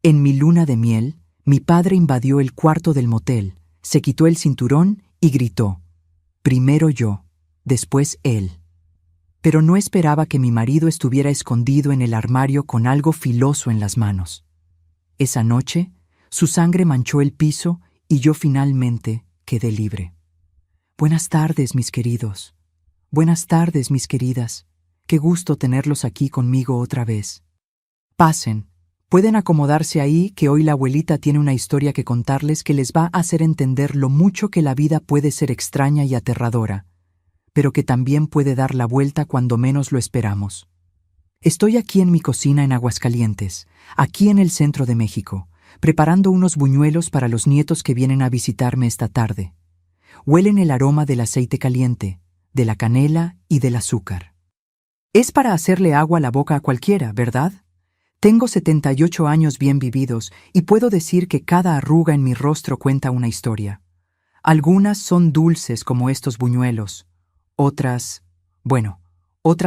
En mi luna de miel, mi padre invadió el cuarto del motel, se quitó el cinturón y gritó: primero yo, después él. Pero no esperaba que mi marido estuviera escondido en el armario con algo filoso en las manos. Esa noche, su sangre manchó el piso y yo finalmente quedé libre. Buenas tardes, mis queridos. Buenas tardes, mis queridas. Qué gusto tenerlos aquí conmigo otra vez. Pasen. Pueden acomodarse ahí, que hoy la abuelita tiene una historia que contarles que les va a hacer entender lo mucho que la vida puede ser extraña y aterradora, pero que también puede dar la vuelta cuando menos lo esperamos. Estoy aquí en mi cocina en Aguascalientes, aquí en el centro de México, preparando unos buñuelos para los nietos que vienen a visitarme esta tarde. Huelen el aroma del aceite caliente, de la canela y del azúcar. Es para hacerle agua a la boca a cualquiera, ¿verdad? Tengo 78 años bien vividos y puedo decir que cada arruga en mi rostro cuenta una historia. Algunas son dulces como estos buñuelos. Otras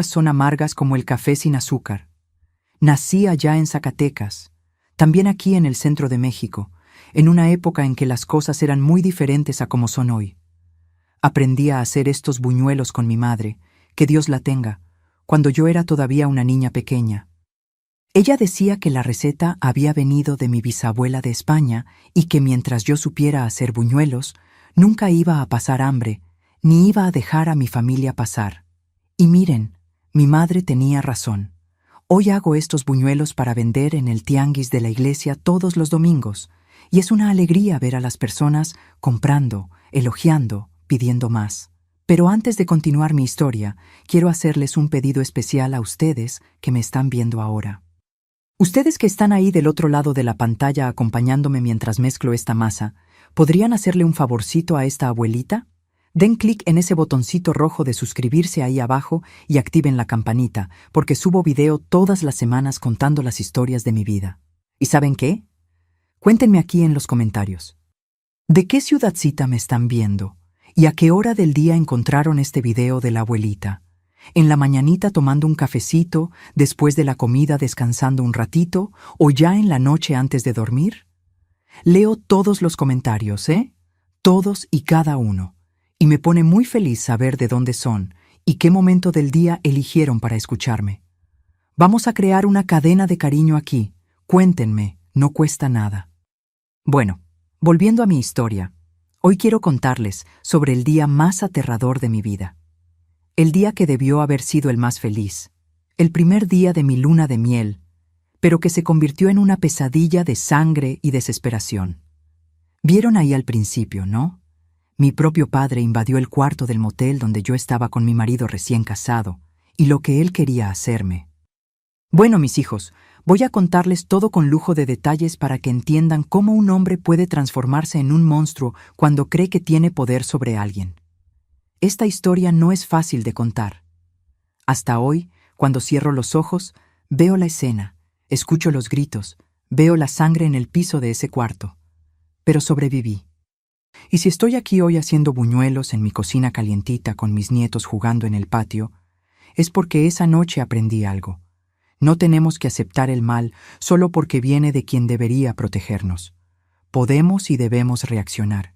son amargas como el café sin azúcar. Nací allá en Zacatecas, también aquí en el centro de México, en una época en que las cosas eran muy diferentes a como son hoy. Aprendí a hacer estos buñuelos con mi madre, que Dios la tenga, cuando yo era todavía una niña pequeña. Ella decía que la receta había venido de mi bisabuela de España y que mientras yo supiera hacer buñuelos, nunca iba a pasar hambre, ni iba a dejar a mi familia pasar. Y miren, mi madre tenía razón. Hoy hago estos buñuelos para vender en el tianguis de la iglesia todos los domingos, y es una alegría ver a las personas comprando, elogiando, pidiendo más. Pero antes de continuar mi historia, quiero hacerles un pedido especial a ustedes que me están viendo ahora. Ustedes que están ahí del otro lado de la pantalla acompañándome mientras mezclo esta masa, ¿podrían hacerle un favorcito a esta abuelita? Den clic en ese botoncito rojo de suscribirse ahí abajo y activen la campanita, porque subo video todas las semanas contando las historias de mi vida. ¿Y saben qué? Cuéntenme aquí en los comentarios. ¿De qué ciudadcita me están viendo? ¿Y a qué hora del día encontraron este video de la abuelita? ¿En la mañanita tomando un cafecito, después de la comida descansando un ratito, o ya en la noche antes de dormir? Leo todos los comentarios, Todos y cada uno. Y me pone muy feliz saber de dónde son y qué momento del día eligieron para escucharme. Vamos a crear una cadena de cariño aquí. Cuéntenme, no cuesta nada. Bueno, volviendo a mi historia, hoy quiero contarles sobre el día más aterrador de mi vida. El día que debió haber sido el más feliz, el primer día de mi luna de miel, pero que se convirtió en una pesadilla de sangre y desesperación. Vieron ahí al principio, ¿no? Mi propio padre invadió el cuarto del motel donde yo estaba con mi marido recién casado, y lo que él quería hacerme. Bueno, mis hijos, voy a contarles todo con lujo de detalles para que entiendan cómo un hombre puede transformarse en un monstruo cuando cree que tiene poder sobre alguien. Esta historia no es fácil de contar. Hasta hoy, cuando cierro los ojos, veo la escena, escucho los gritos, veo la sangre en el piso de ese cuarto. Pero sobreviví. Y si estoy aquí hoy haciendo buñuelos en mi cocina calientita con mis nietos jugando en el patio, es porque esa noche aprendí algo. No tenemos que aceptar el mal solo porque viene de quien debería protegernos. Podemos y debemos reaccionar.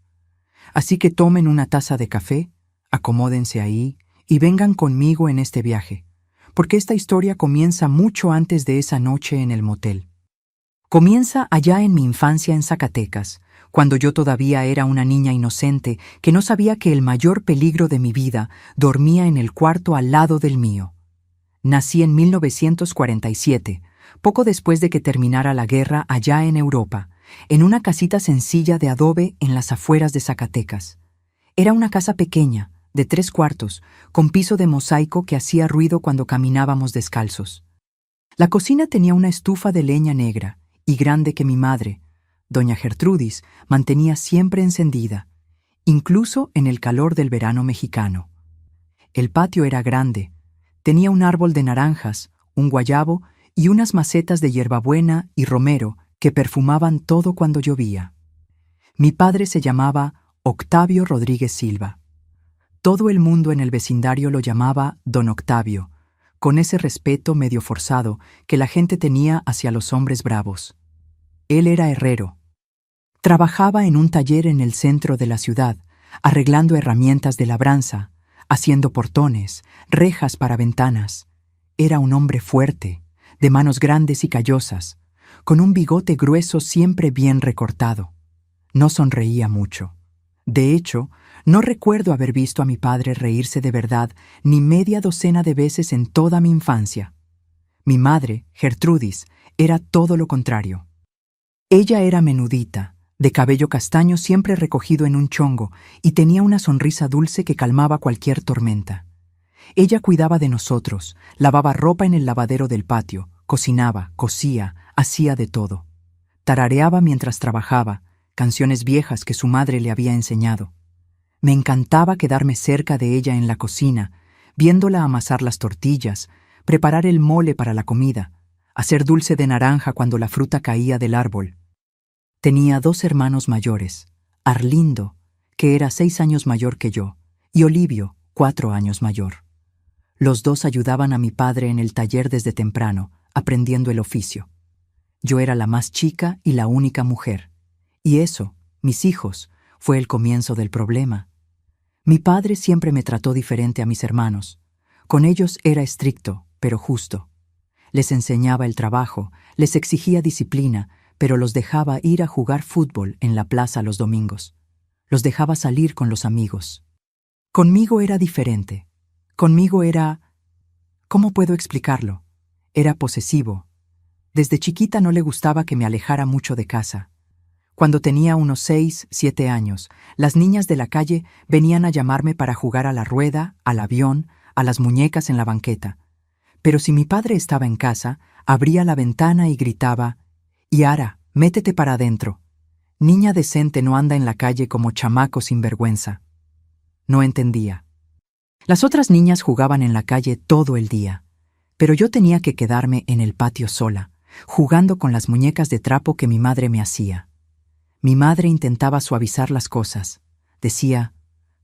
Así que tomen una taza de café, acomódense ahí y vengan conmigo en este viaje, porque esta historia comienza mucho antes de esa noche en el motel. Comienza allá en mi infancia en Zacatecas, cuando yo todavía era una niña inocente que no sabía que el mayor peligro de mi vida dormía en el cuarto al lado del mío. Nací en 1947, poco después de que terminara la guerra allá en Europa, en una casita sencilla de adobe en las afueras de Zacatecas. Era una casa pequeña, de 3 cuartos, con piso de mosaico que hacía ruido cuando caminábamos descalzos. La cocina tenía una estufa de leña negra y grande que mi madre, doña Gertrudis, mantenía siempre encendida, incluso en el calor del verano mexicano. El patio era grande, tenía un árbol de naranjas, un guayabo y unas macetas de hierbabuena y romero que perfumaban todo cuando llovía. Mi padre se llamaba Octavio Rodríguez Silva. Todo el mundo en el vecindario lo llamaba Don Octavio, con ese respeto medio forzado que la gente tenía hacia los hombres bravos. Él era herrero. Trabajaba en un taller en el centro de la ciudad, arreglando herramientas de labranza, haciendo portones, rejas para ventanas. Era un hombre fuerte, de manos grandes y callosas, con un bigote grueso siempre bien recortado. No sonreía mucho. De hecho, no recuerdo haber visto a mi padre reírse de verdad ni media docena de veces en toda mi infancia. Mi madre, Gertrudis, era todo lo contrario. Ella era menudita, de cabello castaño siempre recogido en un chongo, y tenía una sonrisa dulce que calmaba cualquier tormenta. Ella cuidaba de nosotros, lavaba ropa en el lavadero del patio, cocinaba, cosía, hacía de todo. Tarareaba mientras trabajaba, canciones viejas que su madre le había enseñado. Me encantaba quedarme cerca de ella en la cocina, viéndola amasar las tortillas, preparar el mole para la comida, hacer dulce de naranja cuando la fruta caía del árbol. Tenía 2 hermanos mayores, Arlindo, que era 6 años mayor que yo, y Olivio, 4 años mayor. Los 2 ayudaban a mi padre en el taller desde temprano, aprendiendo el oficio. Yo era la más chica y la única mujer. Y eso, mis hijos, fue el comienzo del problema. Mi padre siempre me trató diferente a mis hermanos. Con ellos era estricto, pero justo. Les enseñaba el trabajo, les exigía disciplina, pero los dejaba ir a jugar fútbol en la plaza los domingos. Los dejaba salir con los amigos. Conmigo era diferente. Conmigo era... ¿Cómo puedo explicarlo? Era posesivo. Desde chiquita no le gustaba que me alejara mucho de casa. Cuando tenía unos 6, 7 años, las niñas de la calle venían a llamarme para jugar a la rueda, al avión, a las muñecas en la banqueta. Pero si mi padre estaba en casa, abría la ventana y gritaba: «Yara, métete para adentro. Niña decente no anda en la calle como chamaco sin vergüenza». No entendía. Las otras niñas jugaban en la calle todo el día, pero yo tenía que quedarme en el patio sola, jugando con las muñecas de trapo que mi madre me hacía. Mi madre intentaba suavizar las cosas. Decía: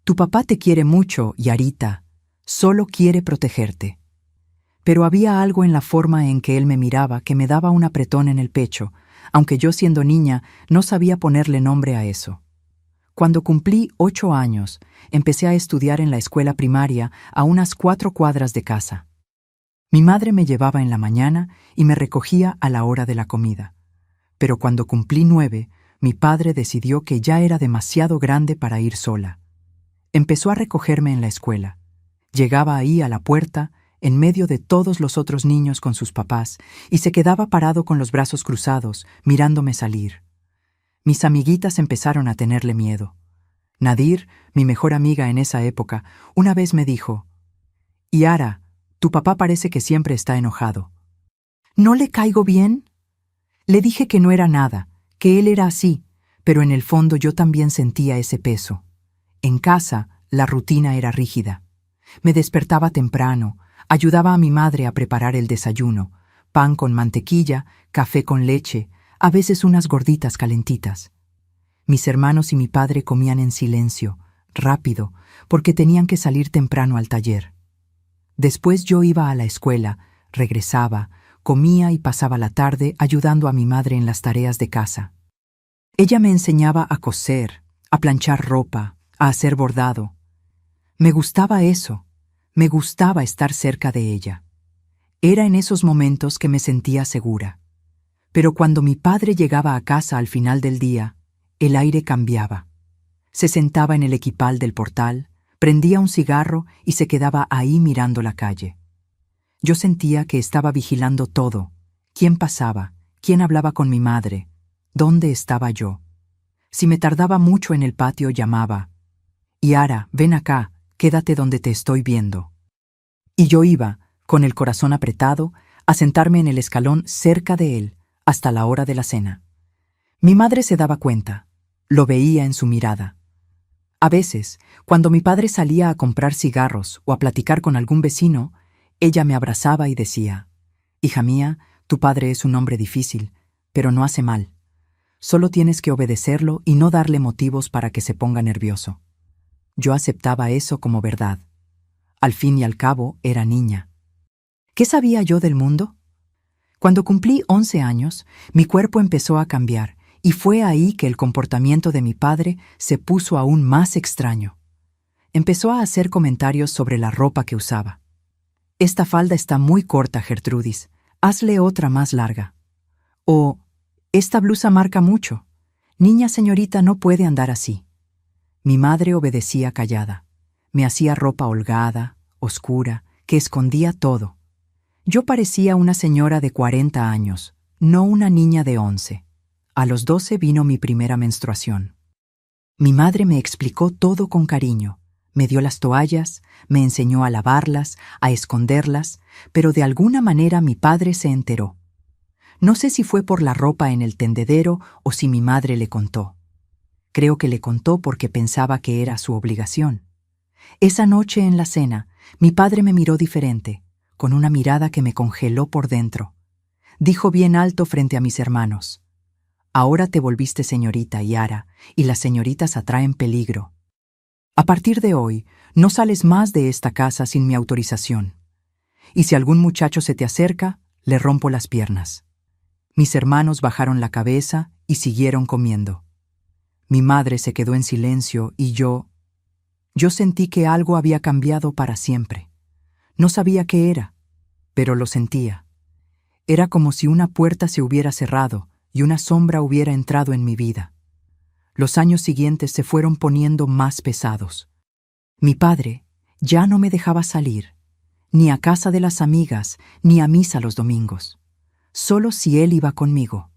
«Tu papá te quiere mucho, Yarita. Solo quiere protegerte». Pero había algo en la forma en que él me miraba que me daba un apretón en el pecho, aunque yo siendo niña no sabía ponerle nombre a eso. Cuando cumplí 8 años, empecé a estudiar en la escuela primaria a unas 4 cuadras de casa. Mi madre me llevaba en la mañana y me recogía a la hora de la comida. Pero cuando cumplí 9, mi padre decidió que ya era demasiado grande para ir sola. Empezó a recogerme en la escuela. Llegaba ahí a la puerta, en medio de todos los otros niños con sus papás, y se quedaba parado con los brazos cruzados, mirándome salir. Mis amiguitas empezaron a tenerle miedo. Nadir, mi mejor amiga en esa época, una vez me dijo: «Yara, tu papá parece que siempre está enojado». ¿No le caigo bien? Le dije que no era nada, que él era así, pero en el fondo yo también sentía ese peso. En casa, la rutina era rígida. Me despertaba temprano, ayudaba a mi madre a preparar el desayuno, pan con mantequilla, café con leche, a veces unas gorditas calentitas. Mis hermanos y mi padre comían en silencio, rápido, porque tenían que salir temprano al taller. Después yo iba a la escuela, regresaba, comía y pasaba la tarde ayudando a mi madre en las tareas de casa. Ella me enseñaba a coser, a planchar ropa, a hacer bordado. Me gustaba eso. Me gustaba estar cerca de ella. Era en esos momentos que me sentía segura. Pero cuando mi padre llegaba a casa al final del día, el aire cambiaba. Se sentaba en el equipal del portal, prendía un cigarro y se quedaba ahí mirando la calle. Yo sentía que estaba vigilando todo: quién pasaba, quién hablaba con mi madre, dónde estaba yo. Si me tardaba mucho en el patio, llamaba: «Yara, ven acá, quédate donde te estoy viendo». Y yo iba, con el corazón apretado, a sentarme en el escalón cerca de él, hasta la hora de la cena. Mi madre se daba cuenta, lo veía en su mirada. A veces, cuando mi padre salía a comprar cigarros o a platicar con algún vecino, ella me abrazaba y decía: «Hija mía, tu padre es un hombre difícil, pero no hace mal. Solo tienes que obedecerlo y no darle motivos para que se ponga nervioso». Yo aceptaba eso como verdad. Al fin y al cabo, era niña. ¿Qué sabía yo del mundo? Cuando cumplí 11 años, mi cuerpo empezó a cambiar, y fue ahí que el comportamiento de mi padre se puso aún más extraño. Empezó a hacer comentarios sobre la ropa que usaba. «Esta falda está muy corta, Gertrudis. Hazle otra más larga». O «Esta blusa marca mucho. Niña señorita no puede andar así». Mi madre obedecía callada. Me hacía ropa holgada, oscura, que escondía todo. Yo parecía una señora de 40 años, no una niña de 11. A los 12 vino mi primera menstruación. Mi madre me explicó todo con cariño. Me dio las toallas, me enseñó a lavarlas, a esconderlas, pero de alguna manera mi padre se enteró. No sé si fue por la ropa en el tendedero o si mi madre le contó. Creo que le contó porque pensaba que era su obligación. Esa noche en la cena, mi padre me miró diferente, con una mirada que me congeló por dentro. Dijo bien alto frente a mis hermanos: «Ahora te volviste señorita, Yara, y las señoritas atraen peligro. A partir de hoy, no sales más de esta casa sin mi autorización. Y si algún muchacho se te acerca, le rompo las piernas». Mis hermanos bajaron la cabeza y siguieron comiendo. Mi madre se quedó en silencio y yo sentí que algo había cambiado para siempre. No sabía qué era, pero lo sentía. Era como si una puerta se hubiera cerrado y una sombra hubiera entrado en mi vida. Los años siguientes se fueron poniendo más pesados. Mi padre ya no me dejaba salir, ni a casa de las amigas, ni a misa los domingos. Solo si él iba conmigo.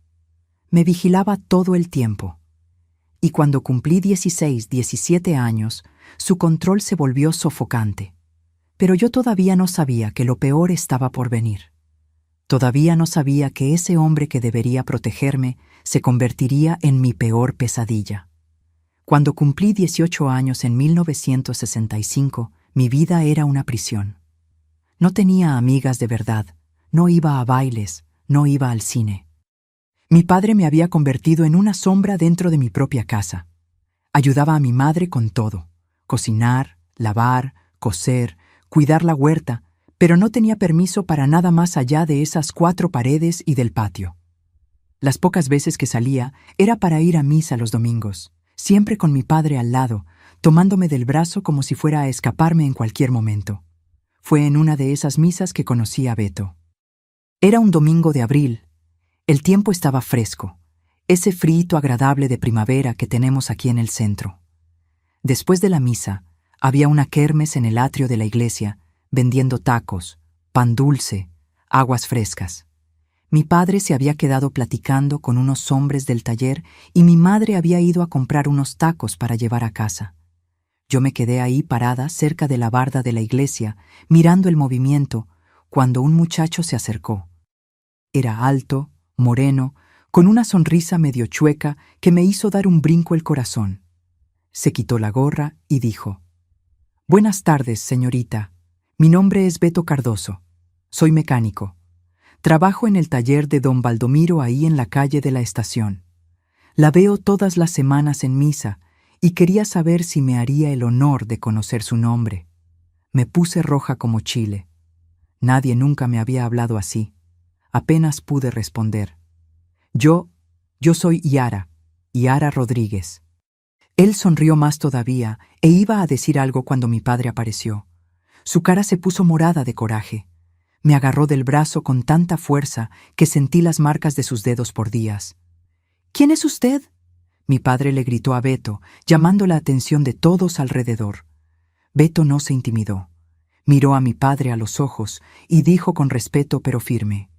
Me vigilaba todo el tiempo. Y cuando cumplí 16, 17 años, su control se volvió sofocante. Pero yo todavía no sabía que lo peor estaba por venir. Todavía no sabía que ese hombre que debería protegerme se convertiría en mi peor pesadilla. Cuando cumplí 18 años en 1965, mi vida era una prisión. No tenía amigas de verdad, no iba a bailes, no iba al cine. Mi padre me había convertido en una sombra dentro de mi propia casa. Ayudaba a mi madre con todo: cocinar, lavar, coser, cuidar la huerta, pero no tenía permiso para nada más allá de esas 4 paredes y del patio. Las pocas veces que salía era para ir a misa los domingos, siempre con mi padre al lado, tomándome del brazo como si fuera a escaparme en cualquier momento. Fue en una de esas misas que conocí a Beto. Era un domingo de abril. El tiempo estaba fresco, ese frío agradable de primavera que tenemos aquí en el centro. Después de la misa, había una kermes en el atrio de la iglesia, vendiendo tacos, pan dulce, aguas frescas. Mi padre se había quedado platicando con unos hombres del taller y mi madre había ido a comprar unos tacos para llevar a casa. Yo me quedé ahí parada cerca de la barda de la iglesia, mirando el movimiento, cuando un muchacho se acercó. Era alto, moreno, con una sonrisa medio chueca que me hizo dar un brinco el corazón. Se quitó la gorra y dijo: «Buenas tardes, señorita. Mi nombre es Beto Cardoso. Soy mecánico. Trabajo en el taller de don Baldomiro ahí en la calle de la estación. La veo todas las semanas en misa y quería saber si me haría el honor de conocer su nombre». Me puse roja como chile. Nadie nunca me había hablado así. Apenas pude responder. Yo soy Yara Rodríguez». Él sonrió más todavía e iba a decir algo cuando mi padre apareció. Su cara se puso morada de coraje. Me agarró del brazo con tanta fuerza que sentí las marcas de sus dedos por días. «¿Quién es usted?», mi padre le gritó a Beto, llamando la atención de todos alrededor. Beto no se intimidó. Miró a mi padre a los ojos y dijo con respeto pero firme: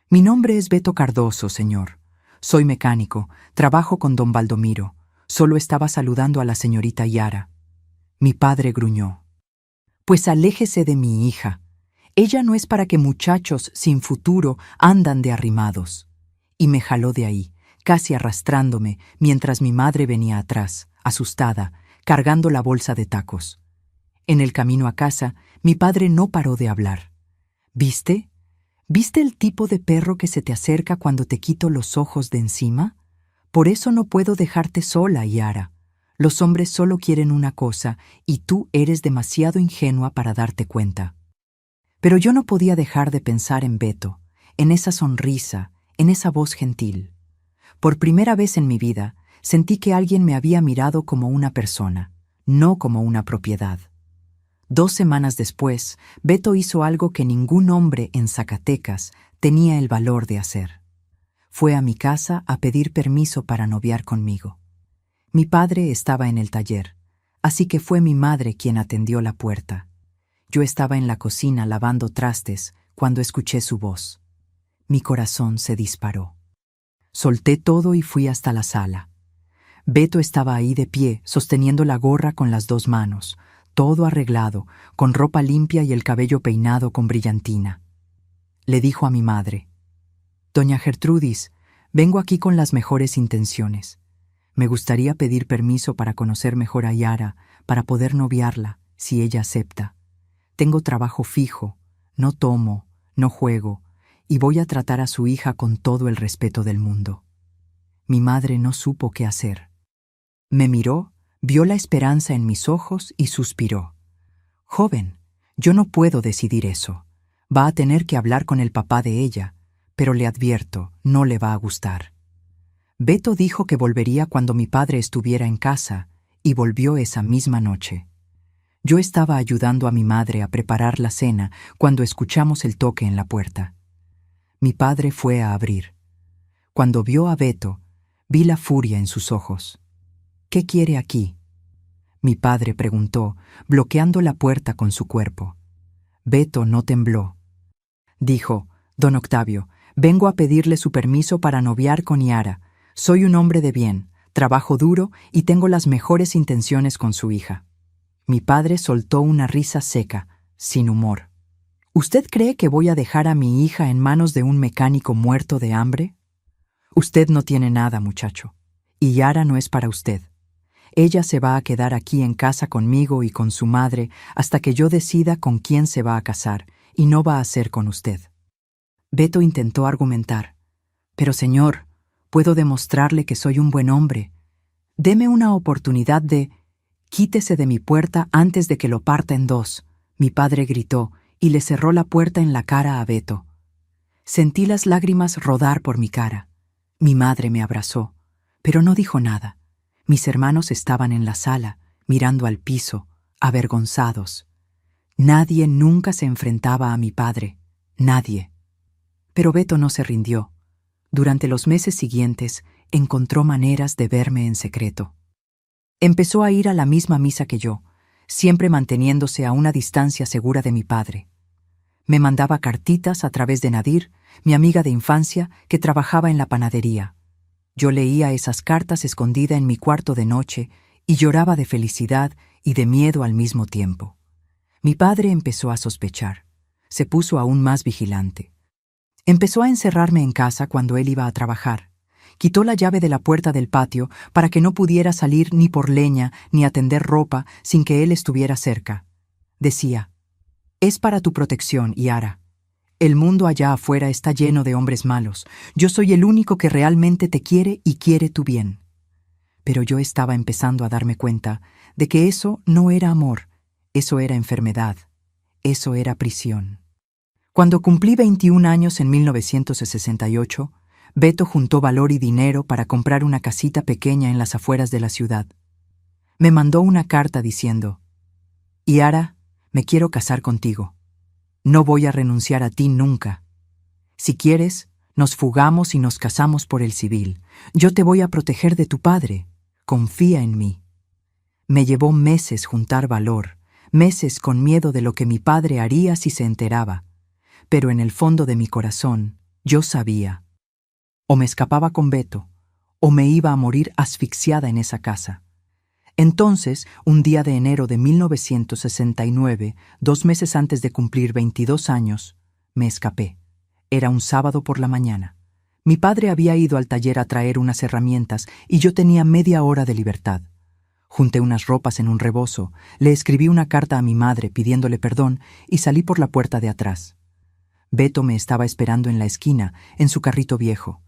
«Mi nombre es Beto Cardoso, señor. Soy mecánico, trabajo con don Baldomiro. Solo estaba saludando a la señorita Yara». Mi padre gruñó: «Pues aléjese de mi hija. Ella no es para que muchachos sin futuro andan de arrimados». Y me jaló de ahí, casi arrastrándome, mientras mi madre venía atrás, asustada, cargando la bolsa de tacos. En el camino a casa, mi padre no paró de hablar. «¿Viste? ¿Viste el tipo de perro que se te acerca cuando te quito los ojos de encima? Por eso no puedo dejarte sola, Yara. Los hombres solo quieren una cosa y tú eres demasiado ingenua para darte cuenta». Pero yo no podía dejar de pensar en Beto, en esa sonrisa, en esa voz gentil. Por primera vez en mi vida, sentí que alguien me había mirado como una persona, no como una propiedad. 2 semanas después, Beto hizo algo que ningún hombre en Zacatecas tenía el valor de hacer. Fue a mi casa a pedir permiso para noviar conmigo. Mi padre estaba en el taller, así que fue mi madre quien atendió la puerta. Yo estaba en la cocina lavando trastes cuando escuché su voz. Mi corazón se disparó. Solté todo y fui hasta la sala. Beto estaba ahí de pie, sosteniendo la gorra con las 2 manos, todo arreglado, con ropa limpia y el cabello peinado con brillantina. Le dijo a mi madre: «Doña Gertrudis, vengo aquí con las mejores intenciones. Me gustaría pedir permiso para conocer mejor a Yara, para poder noviarla, si ella acepta. Tengo trabajo fijo, no tomo, no juego, y voy a tratar a su hija con todo el respeto del mundo». Mi madre no supo qué hacer. Me miró, vio la esperanza en mis ojos y suspiró. «Joven, yo no puedo decidir eso. Va a tener que hablar con el papá de ella, pero le advierto, no le va a gustar». Beto dijo que volvería cuando mi padre estuviera en casa, y volvió esa misma noche. Yo estaba ayudando a mi madre a preparar la cena cuando escuchamos el toque en la puerta. Mi padre fue a abrir. Cuando vio a Beto, vi la furia en sus ojos. «¿Qué quiere aquí?», mi padre preguntó, bloqueando la puerta con su cuerpo. Beto no tembló. Dijo: «Don Octavio, vengo a pedirle su permiso para noviar con Yara. Soy un hombre de bien, trabajo duro y tengo las mejores intenciones con su hija». Mi padre soltó una risa seca, sin humor. «¿Usted cree que voy a dejar a mi hija en manos de un mecánico muerto de hambre? Usted no tiene nada, muchacho, y Yara no es para usted. Ella se va a quedar aquí en casa conmigo y con su madre hasta que yo decida con quién se va a casar, y no va a ser con usted». Beto intentó argumentar. «Pero señor, puedo demostrarle que soy un buen hombre. Deme una oportunidad de...». «Quítese de mi puerta antes de que lo parta en 2», mi padre gritó, y le cerró la puerta en la cara a Beto. Sentí las lágrimas rodar por mi cara. Mi madre me abrazó, pero no dijo nada. Mis hermanos estaban en la sala, mirando al piso, avergonzados. Nadie nunca se enfrentaba a mi padre, nadie. Pero Beto no se rindió. Durante los meses siguientes, encontró maneras de verme en secreto. Empezó a ir a la misma misa que yo, siempre manteniéndose a una distancia segura de mi padre. Me mandaba cartitas a través de Nadir, mi amiga de infancia, que trabajaba en la panadería. Yo leía esas cartas escondida en mi cuarto de noche y lloraba de felicidad y de miedo al mismo tiempo. Mi padre empezó a sospechar. Se puso aún más vigilante. Empezó a encerrarme en casa cuando él iba a trabajar. Quitó la llave de la puerta del patio para que no pudiera salir ni por leña ni a tender ropa sin que él estuviera cerca. Decía: «Es para tu protección, Yara. El mundo allá afuera está lleno de hombres malos. Yo soy el único que realmente te quiere y quiere tu bien». Pero yo estaba empezando a darme cuenta de que eso no era amor, eso era enfermedad, eso era prisión. Cuando cumplí 21 años en 1968, Beto juntó valor y dinero para comprar una casita pequeña en las afueras de la ciudad. Me mandó una carta diciendo: «Yara, me quiero casar contigo. No voy a renunciar a ti nunca. Si quieres, nos fugamos y nos casamos por el civil. Yo te voy a proteger de tu padre. Confía en mí». Me llevó meses juntar valor, meses con miedo de lo que mi padre haría si se enteraba. Pero en el fondo de mi corazón, yo sabía: o me escapaba con Beto, o me iba a morir asfixiada en esa casa. Entonces, un día de enero de 1969, 2 meses antes de cumplir 22 años, me escapé. Era un sábado por la mañana. Mi padre había ido al taller a traer unas herramientas y yo tenía media hora de libertad. Junté unas ropas en un rebozo, le escribí una carta a mi madre pidiéndole perdón y salí por la puerta de atrás. Beto me estaba esperando en la esquina, en su carrito viejo.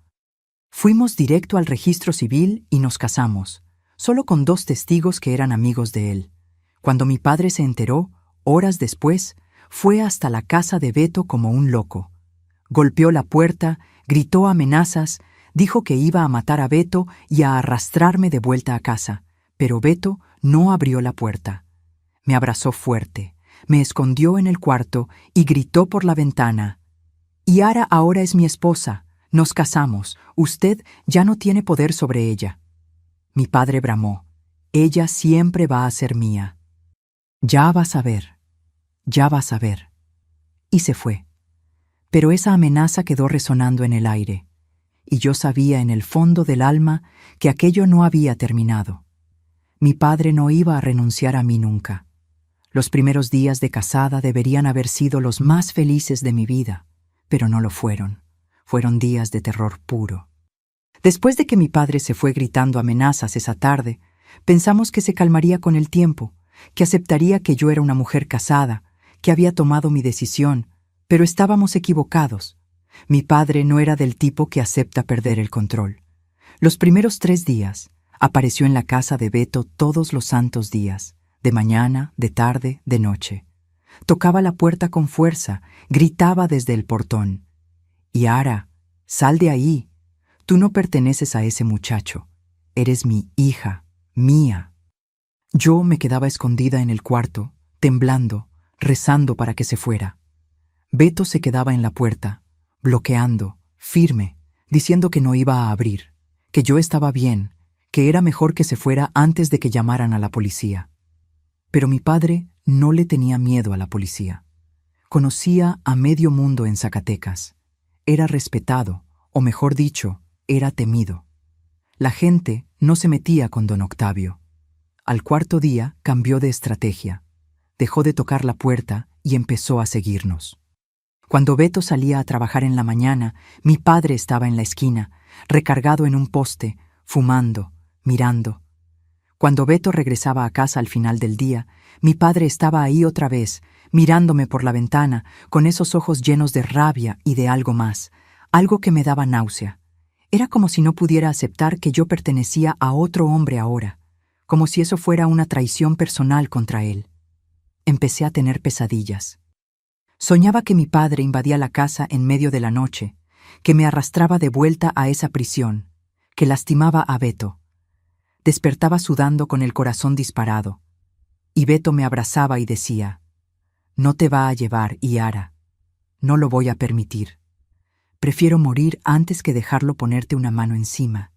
Fuimos directo al registro civil y nos casamos, solo con 2 testigos que eran amigos de él. Cuando mi padre se enteró, horas después, fue hasta la casa de Beto como un loco. Golpeó la puerta, gritó amenazas, dijo que iba a matar a Beto y a arrastrarme de vuelta a casa, pero Beto no abrió la puerta. Me abrazó fuerte, me escondió en el cuarto y gritó por la ventana: «Yara ahora es mi esposa, nos casamos, usted ya no tiene poder sobre ella». Mi padre bramó: «Ella siempre va a ser mía». «Ya vas a ver, ya vas a ver». Y se fue. Pero esa amenaza quedó resonando en el aire, y yo sabía en el fondo del alma que aquello no había terminado. Mi padre no iba a renunciar a mí nunca. Los primeros días de casada deberían haber sido los más felices de mi vida, pero no lo fueron. Fueron días de terror puro. Después de que mi padre se fue gritando amenazas esa tarde, pensamos que se calmaría con el tiempo, que aceptaría que yo era una mujer casada, que había tomado mi decisión, pero estábamos equivocados. Mi padre no era del tipo que acepta perder el control. Los primeros 3 días, apareció en la casa de Beto todos los santos días, de mañana, de tarde, de noche. Tocaba la puerta con fuerza, gritaba desde el portón: «Yara, sal de ahí. Tú no perteneces a ese muchacho. Eres mi hija, mía». Yo me quedaba escondida en el cuarto, temblando, rezando para que se fuera. Beto se quedaba en la puerta, bloqueando, firme, diciendo que no iba a abrir, que yo estaba bien, que era mejor que se fuera antes de que llamaran a la policía. Pero mi padre no le tenía miedo a la policía. Conocía a medio mundo en Zacatecas. Era respetado, o mejor dicho, era temido. La gente no se metía con don Octavio. Al 4.º día cambió de estrategia. Dejó de tocar la puerta y empezó a seguirnos. Cuando Beto salía a trabajar en la mañana, mi padre estaba en la esquina, recargado en un poste, fumando, mirando. Cuando Beto regresaba a casa al final del día, mi padre estaba ahí otra vez, mirándome por la ventana, con esos ojos llenos de rabia y de algo más, algo que me daba náusea. Era como si no pudiera aceptar que yo pertenecía a otro hombre ahora, como si eso fuera una traición personal contra él. Empecé a tener pesadillas. Soñaba que mi padre invadía la casa en medio de la noche, que me arrastraba de vuelta a esa prisión, que lastimaba a Beto. Despertaba sudando con el corazón disparado, y Beto me abrazaba y decía: «No te va a llevar, Yara. No lo voy a permitir. Prefiero morir antes que dejarlo ponerte una mano encima».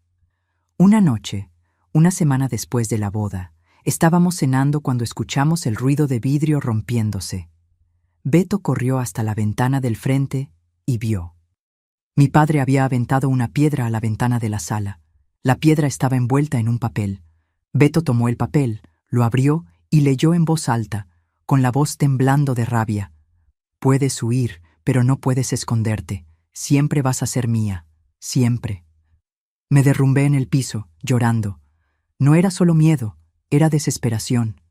Una noche, una semana después de la boda, estábamos cenando cuando escuchamos el ruido de vidrio rompiéndose. Beto corrió hasta la ventana del frente y vio. Mi padre había aventado una piedra a la ventana de la sala. La piedra estaba envuelta en un papel. Beto tomó el papel, lo abrió y leyó en voz alta, con la voz temblando de rabia: «Puedes huir, pero no puedes esconderte. Siempre vas a ser mía. Siempre». Me derrumbé en el piso, llorando. No era solo miedo, era desesperación.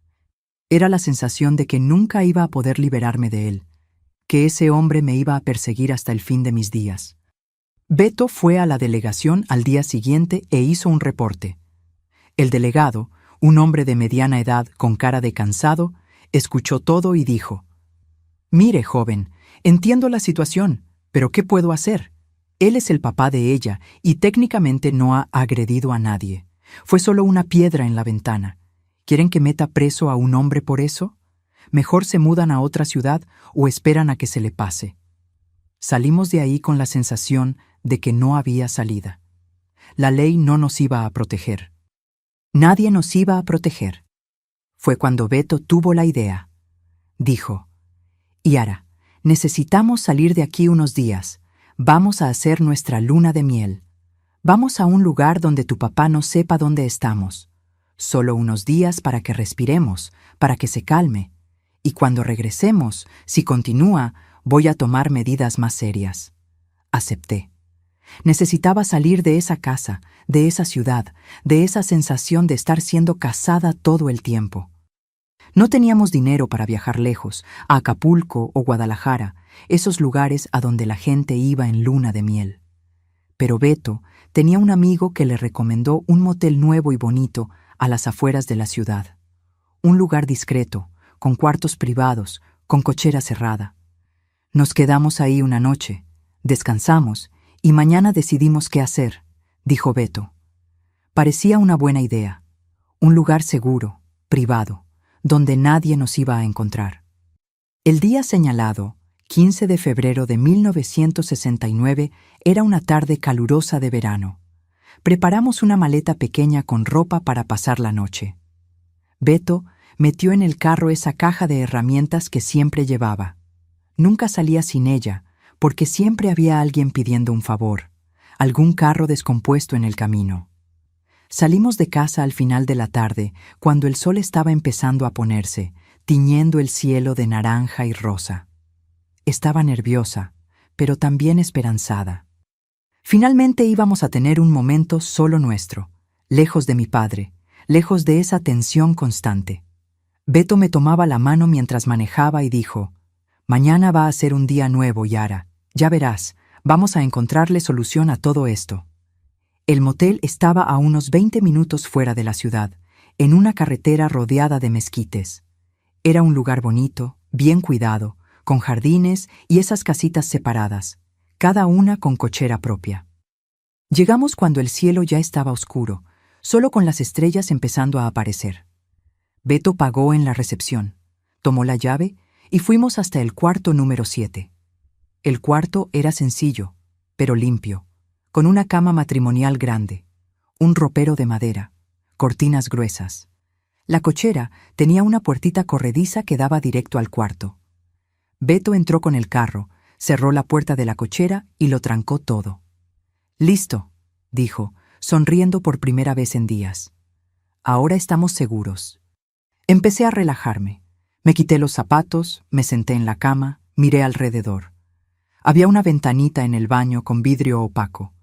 Era la sensación de que nunca iba a poder liberarme de él, que ese hombre me iba a perseguir hasta el fin de mis días. Beto fue a la delegación al día siguiente e hizo un reporte. El delegado, un hombre de mediana edad con cara de cansado, escuchó todo y dijo: «Mire, joven, entiendo la situación, pero ¿qué puedo hacer? Él es el papá de ella y técnicamente no ha agredido a nadie. Fue solo una piedra en la ventana. ¿Quieren que meta preso a un hombre por eso? Mejor se mudan a otra ciudad o esperan a que se le pase». Salimos de ahí con la sensación de que no había salida. La ley no nos iba a proteger. Nadie nos iba a proteger. Fue cuando Beto tuvo la idea. Dijo: «Yara, necesitamos salir de aquí unos días. Vamos a hacer nuestra luna de miel. Vamos a un lugar donde tu papá no sepa dónde estamos. Solo unos días para que respiremos, para que se calme. Y cuando regresemos, si continúa, voy a tomar medidas más serias». Acepté. Necesitaba salir de esa casa, de esa ciudad, de esa sensación de estar siendo casada todo el tiempo. No teníamos dinero para viajar lejos, a Acapulco o Guadalajara, esos lugares a donde la gente iba en luna de miel. Pero Beto tenía un amigo que le recomendó un motel nuevo y bonito a las afueras de la ciudad. Un lugar discreto, con cuartos privados, con cochera cerrada. Nos quedamos ahí una noche. Descansamos y mañana decidimos qué hacer, dijo Beto. Parecía una buena idea. Un lugar seguro, privado, donde nadie nos iba a encontrar. El día señalado, 15 de febrero de 1969, era una tarde calurosa de verano. Preparamos una maleta pequeña con ropa para pasar la noche. Beto metió en el carro esa caja de herramientas que siempre llevaba. Nunca salía sin ella, porque siempre había alguien pidiendo un favor, algún carro descompuesto en el camino. Salimos de casa al final de la tarde, cuando el sol estaba empezando a ponerse, tiñendo el cielo de naranja y rosa. Estaba nerviosa, pero también esperanzada. Finalmente íbamos a tener un momento solo nuestro, lejos de mi padre, lejos de esa tensión constante. Beto me tomaba la mano mientras manejaba y dijo: «Mañana va a ser un día nuevo, Yara. Ya verás, vamos a encontrarle solución a todo esto». El motel estaba a unos 20 minutos fuera de la ciudad, en una carretera rodeada de mezquites. Era un lugar bonito, bien cuidado, con jardines y esas casitas separadas, cada una con cochera propia. Llegamos cuando el cielo ya estaba oscuro, solo con las estrellas empezando a aparecer. Beto pagó en la recepción, tomó la llave y fuimos hasta el cuarto número 7. El cuarto era sencillo, pero limpio, con una cama matrimonial grande, un ropero de madera, cortinas gruesas. La cochera tenía una puertita corrediza que daba directo al cuarto. Beto entró con el carro, cerró la puerta de la cochera y lo trancó todo. «Listo», dijo, sonriendo por primera vez en días. «Ahora estamos seguros». Empecé a relajarme. Me quité los zapatos, me senté en la cama, miré alrededor. Había una ventanita en el baño con vidrio opaco.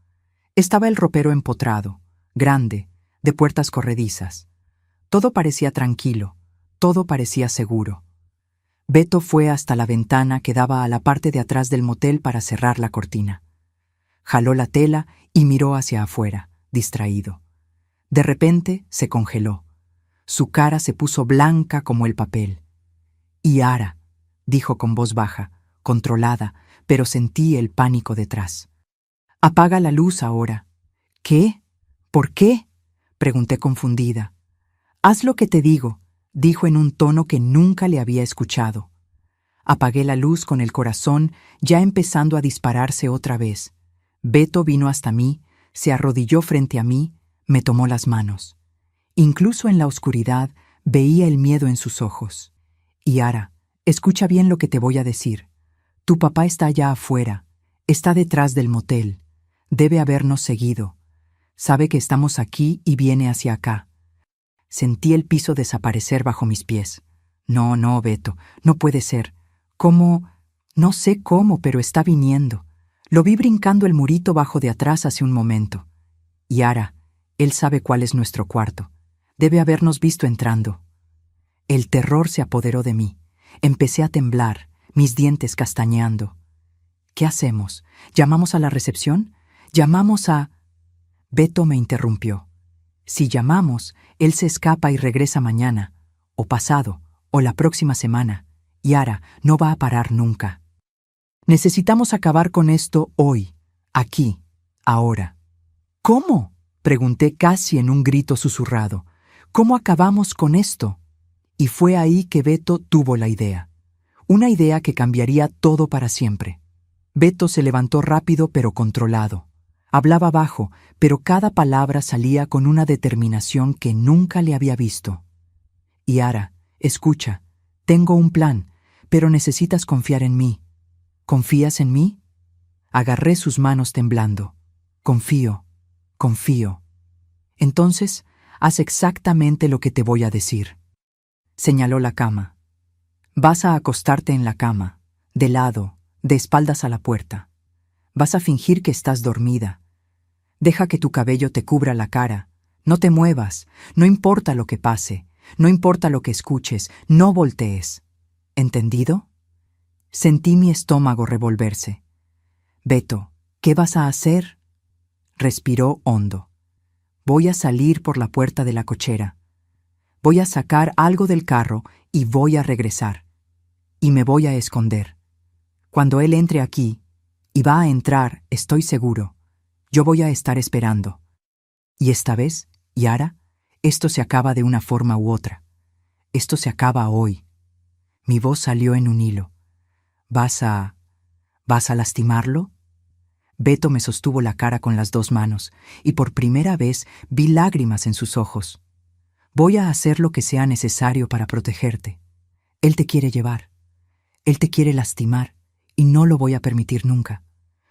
Estaba el ropero empotrado, grande, de puertas corredizas. Todo parecía tranquilo, todo parecía seguro. Beto fue hasta la ventana que daba a la parte de atrás del motel para cerrar la cortina. Jaló la tela y miró hacia afuera, distraído. De repente se congeló. Su cara se puso blanca como el papel. «Yara», dijo con voz baja, controlada, pero sentí el pánico detrás. «Apaga la luz ahora». «¿Qué? ¿Por qué?», pregunté confundida. «Haz lo que te digo», dijo en un tono que nunca le había escuchado. Apagué la luz con el corazón ya empezando a dispararse otra vez. Beto vino hasta mí, se arrodilló frente a mí, me tomó las manos. Incluso en la oscuridad veía el miedo en sus ojos. «Yara, escucha bien lo que te voy a decir. Tu papá está allá afuera, está detrás del motel. Debe habernos seguido. Sabe que estamos aquí y viene hacia acá». Sentí el piso desaparecer bajo mis pies. «No, no, Beto, no puede ser. ¿Cómo? No sé cómo, pero está viniendo. Lo vi brincando el murito bajo de atrás hace un momento. Yara, él sabe cuál es nuestro cuarto. Debe habernos visto entrando». El terror se apoderó de mí. Empecé a temblar, mis dientes castañeando. «¿Qué hacemos? ¿Llamamos a la recepción? ¿Llamamos a...?» Beto me interrumpió. «Si llamamos, él se escapa y regresa mañana, o pasado, o la próxima semana. Yara, no va a parar nunca. Necesitamos acabar con esto hoy, aquí, ahora». «¿Cómo?», pregunté casi en un grito susurrado. «¿Cómo acabamos con esto?». Y fue ahí que Beto tuvo la idea. Una idea que cambiaría todo para siempre. Beto se levantó rápido pero controlado. Hablaba bajo, pero cada palabra salía con una determinación que nunca le había visto. «Yara, escucha, tengo un plan, pero necesitas confiar en mí. ¿Confías en mí?». Agarré sus manos temblando. «Confío, confío». «Entonces, haz exactamente lo que te voy a decir». Señaló la cama. «Vas a acostarte en la cama, de lado, de espaldas a la puerta. Vas a fingir que estás dormida. Deja que tu cabello te cubra la cara. No te muevas, no importa lo que pase, no importa lo que escuches, no voltees. ¿Entendido?». Sentí mi estómago revolverse. «Beto, ¿qué vas a hacer?». Respiró hondo. «Voy a salir por la puerta de la cochera. Voy a sacar algo del carro y voy a regresar. Y me voy a esconder. Cuando él entre aquí, Y va a entrar, estoy seguro. Yo voy a estar esperando. Y esta vez, Yara, esto se acaba de una forma u otra. Esto se acaba hoy. Mi voz salió en un hilo. ¿Vas a lastimarlo? Beto me sostuvo la cara con las 2 manos, y por primera vez vi lágrimas en sus ojos. Voy a hacer lo que sea necesario para protegerte. Él te quiere llevar. Él te quiere lastimar, y no lo voy a permitir nunca.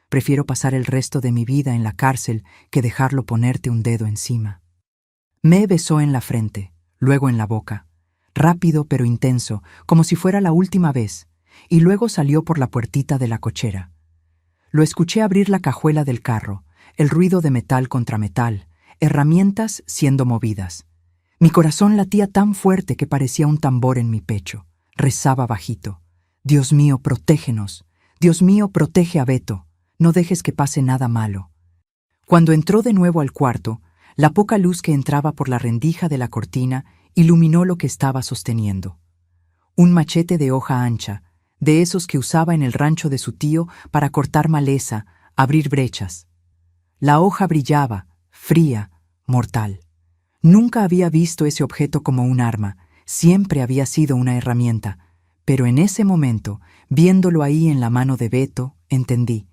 Prefiero pasar el resto de mi vida en la cárcel que dejarlo ponerte un dedo encima. Me besó en la frente, luego en la boca, rápido pero intenso, como si fuera la última vez, y luego salió por la puertita de la cochera. Lo escuché abrir la cajuela del carro, el ruido de metal contra metal, herramientas siendo movidas. Mi corazón latía tan fuerte que parecía un tambor en mi pecho. Rezaba bajito. Dios mío, protégenos. Dios mío, protege a Beto. No dejes que pase nada malo. Cuando entró de nuevo al cuarto, la poca luz que entraba por la rendija de la cortina iluminó lo que estaba sosteniendo. Un machete de hoja ancha, de esos que usaba en el rancho de su tío para cortar maleza, abrir brechas. La hoja brillaba, fría, mortal. Nunca había visto ese objeto como un arma, siempre había sido una herramienta, pero en ese momento, viéndolo ahí en la mano de Beto, entendí.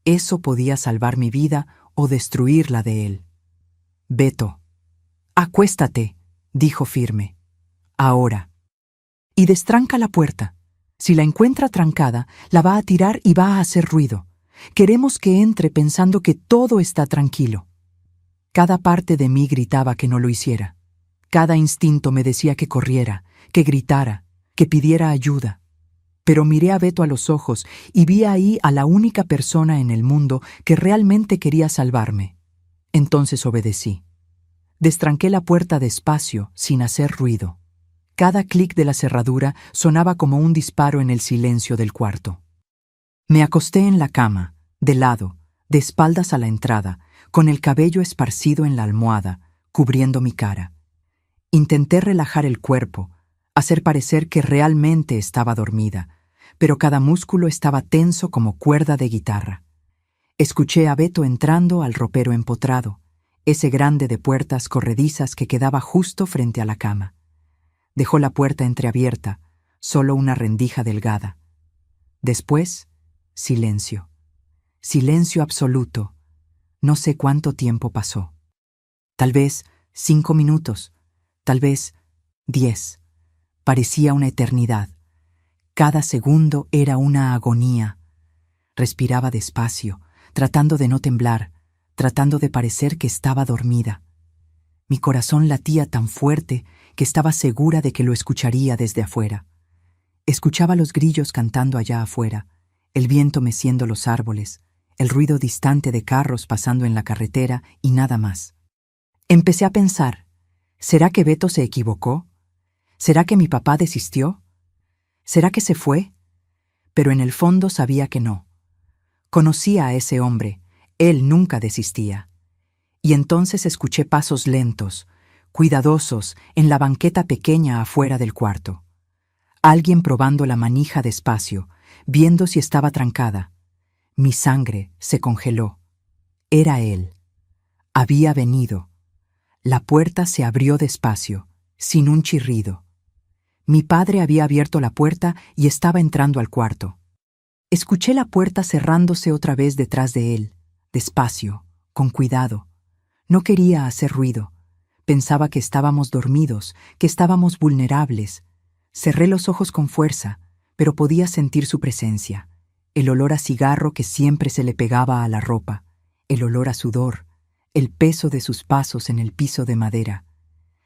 Eso podía salvar mi vida o destruir la de él. Beto. Acuéstate, dijo firme. Ahora. Y destranca la puerta. Si la encuentra trancada, la va a tirar y va a hacer ruido. Queremos que entre pensando que todo está tranquilo. Cada parte de mí gritaba que no lo hiciera. Cada instinto me decía que corriera, que gritara, que pidiera ayuda. Pero miré a Beto a los ojos y vi ahí a la única persona en el mundo que realmente quería salvarme. Entonces obedecí. Destranqué la puerta despacio, sin hacer ruido. Cada clic de la cerradura sonaba como un disparo en el silencio del cuarto. Me acosté en la cama, de lado, de espaldas a la entrada, con el cabello esparcido en la almohada, cubriendo mi cara. Intenté relajar el cuerpo, hacer parecer que realmente estaba dormida, pero cada músculo estaba tenso como cuerda de guitarra. Escuché a Beto entrando al ropero empotrado, ese grande de puertas corredizas que quedaba justo frente a la cama. Dejó la puerta entreabierta, solo una rendija delgada. Después, silencio. Silencio absoluto. No sé cuánto tiempo pasó. Tal vez 5 minutos, tal vez 10. Parecía una eternidad. Cada segundo era una agonía. Respiraba despacio, tratando de no temblar, tratando de parecer que estaba dormida. Mi corazón latía tan fuerte que estaba segura de que lo escucharía desde afuera. Escuchaba los grillos cantando allá afuera, el viento meciendo los árboles, el ruido distante de carros pasando en la carretera y nada más. Empecé a pensar, ¿será que Beto se equivocó? ¿Será que mi papá desistió? ¿Será que se fue? Pero en el fondo sabía que no. Conocía a ese hombre, él nunca desistía. Y entonces escuché pasos lentos, cuidadosos, en la banqueta pequeña afuera del cuarto. Alguien probando la manija despacio, viendo si estaba trancada. Mi sangre se congeló. Era él. Había venido. La puerta se abrió despacio, sin un chirrido. Mi padre había abierto la puerta y estaba entrando al cuarto. Escuché la puerta cerrándose otra vez detrás de él, despacio, con cuidado. No quería hacer ruido. Pensaba que estábamos dormidos, que estábamos vulnerables. Cerré los ojos con fuerza, pero podía sentir su presencia. El olor a cigarro que siempre se le pegaba a la ropa, el olor a sudor, el peso de sus pasos en el piso de madera.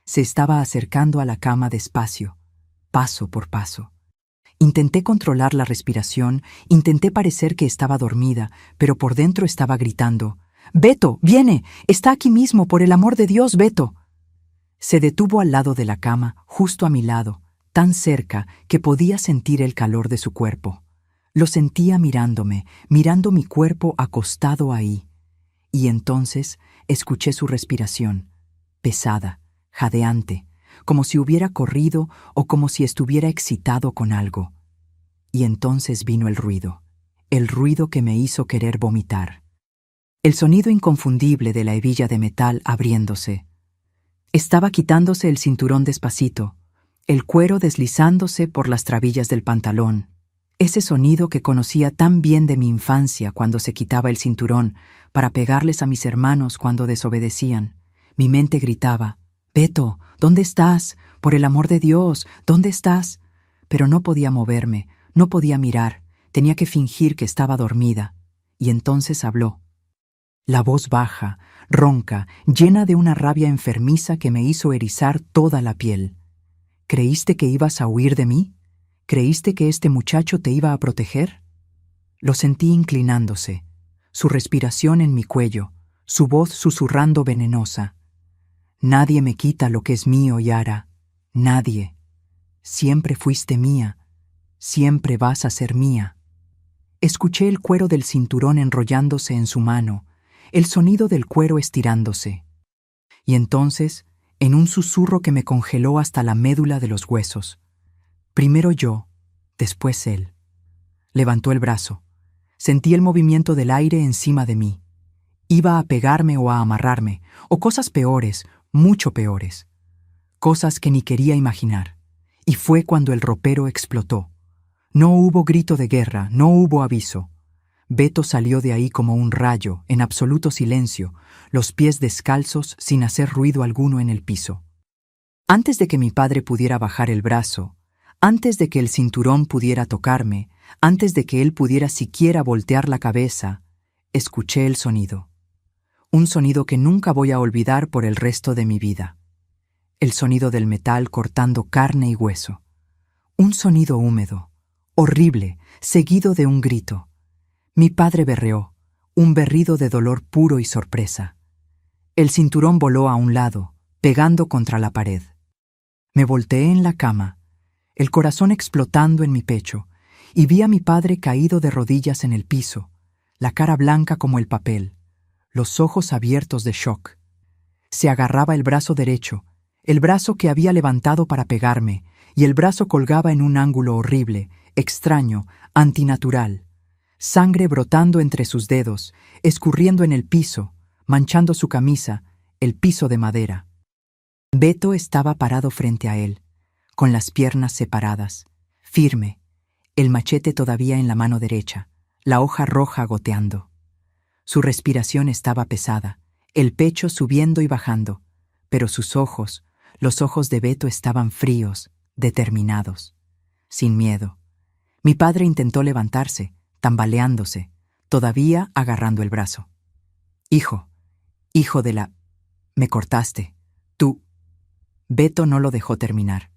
Se estaba acercando a la cama despacio, paso por paso. Intenté controlar la respiración, intenté parecer que estaba dormida, pero por dentro estaba gritando, «¡Beto, viene! ¡Está aquí mismo, por el amor de Dios, Beto!». Se detuvo al lado de la cama, justo a mi lado, tan cerca que podía sentir el calor de su cuerpo. Lo sentía mirándome, mirando mi cuerpo acostado ahí. Y entonces escuché su respiración, pesada, jadeante, como si hubiera corrido o como si estuviera excitado con algo. Y entonces vino el ruido, el ruido que me hizo querer vomitar. El sonido inconfundible de la hebilla de metal abriéndose. Estaba quitándose el cinturón despacito, el cuero deslizándose por las trabillas del pantalón. Ese sonido que conocía tan bien de mi infancia cuando se quitaba el cinturón para pegarles a mis hermanos cuando desobedecían. Mi mente gritaba: «Beto, ¿dónde estás? Por el amor de Dios, ¿dónde estás?». Pero no podía moverme, no podía mirar, tenía que fingir que estaba dormida. Y entonces habló. La voz baja, ronca, llena de una rabia enfermiza que me hizo erizar toda la piel. «¿Creíste que ibas a huir de mí? ¿Creíste que este muchacho te iba a proteger?». Lo sentí inclinándose, su respiración en mi cuello, su voz susurrando venenosa. «Nadie me quita lo que es mío, Yara. Nadie. Siempre fuiste mía. Siempre vas a ser mía». Escuché el cuero del cinturón enrollándose en su mano, el sonido del cuero estirándose. Y entonces, en un susurro que me congeló hasta la médula de los huesos, primero yo, después él. Levantó el brazo. Sentí el movimiento del aire encima de mí. Iba a pegarme o a amarrarme, o cosas peores, mucho peores. Cosas que ni quería imaginar. Y fue cuando el ropero explotó. No hubo grito de guerra, no hubo aviso. Beto salió de ahí como un rayo, en absoluto silencio, los pies descalzos sin hacer ruido alguno en el piso. Antes de que mi padre pudiera bajar el brazo, antes de que el cinturón pudiera tocarme, antes de que él pudiera siquiera voltear la cabeza, escuché el sonido. Un sonido que nunca voy a olvidar por el resto de mi vida. El sonido del metal cortando carne y hueso. Un sonido húmedo, horrible, seguido de un grito. Mi padre berreó, un berrido de dolor puro y sorpresa. El cinturón voló a un lado, pegando contra la pared. Me volteé en la cama, el corazón explotando en mi pecho, y vi a mi padre caído de rodillas en el piso, la cara blanca como el papel, los ojos abiertos de shock. Se agarraba el brazo derecho, el brazo que había levantado para pegarme, y el brazo colgaba en un ángulo horrible, extraño, antinatural. Sangre brotando entre sus dedos, escurriendo en el piso, manchando su camisa, el piso de madera. Beto estaba parado frente a él, con las piernas separadas, firme, el machete todavía en la mano derecha, la hoja roja goteando. Su respiración estaba pesada, el pecho subiendo y bajando, pero sus ojos, los ojos de Beto estaban fríos, determinados, sin miedo. Mi padre intentó levantarse, tambaleándose, todavía agarrando el brazo. «Hijo, hijo de la... me cortaste. Tú...». Beto no lo dejó terminar.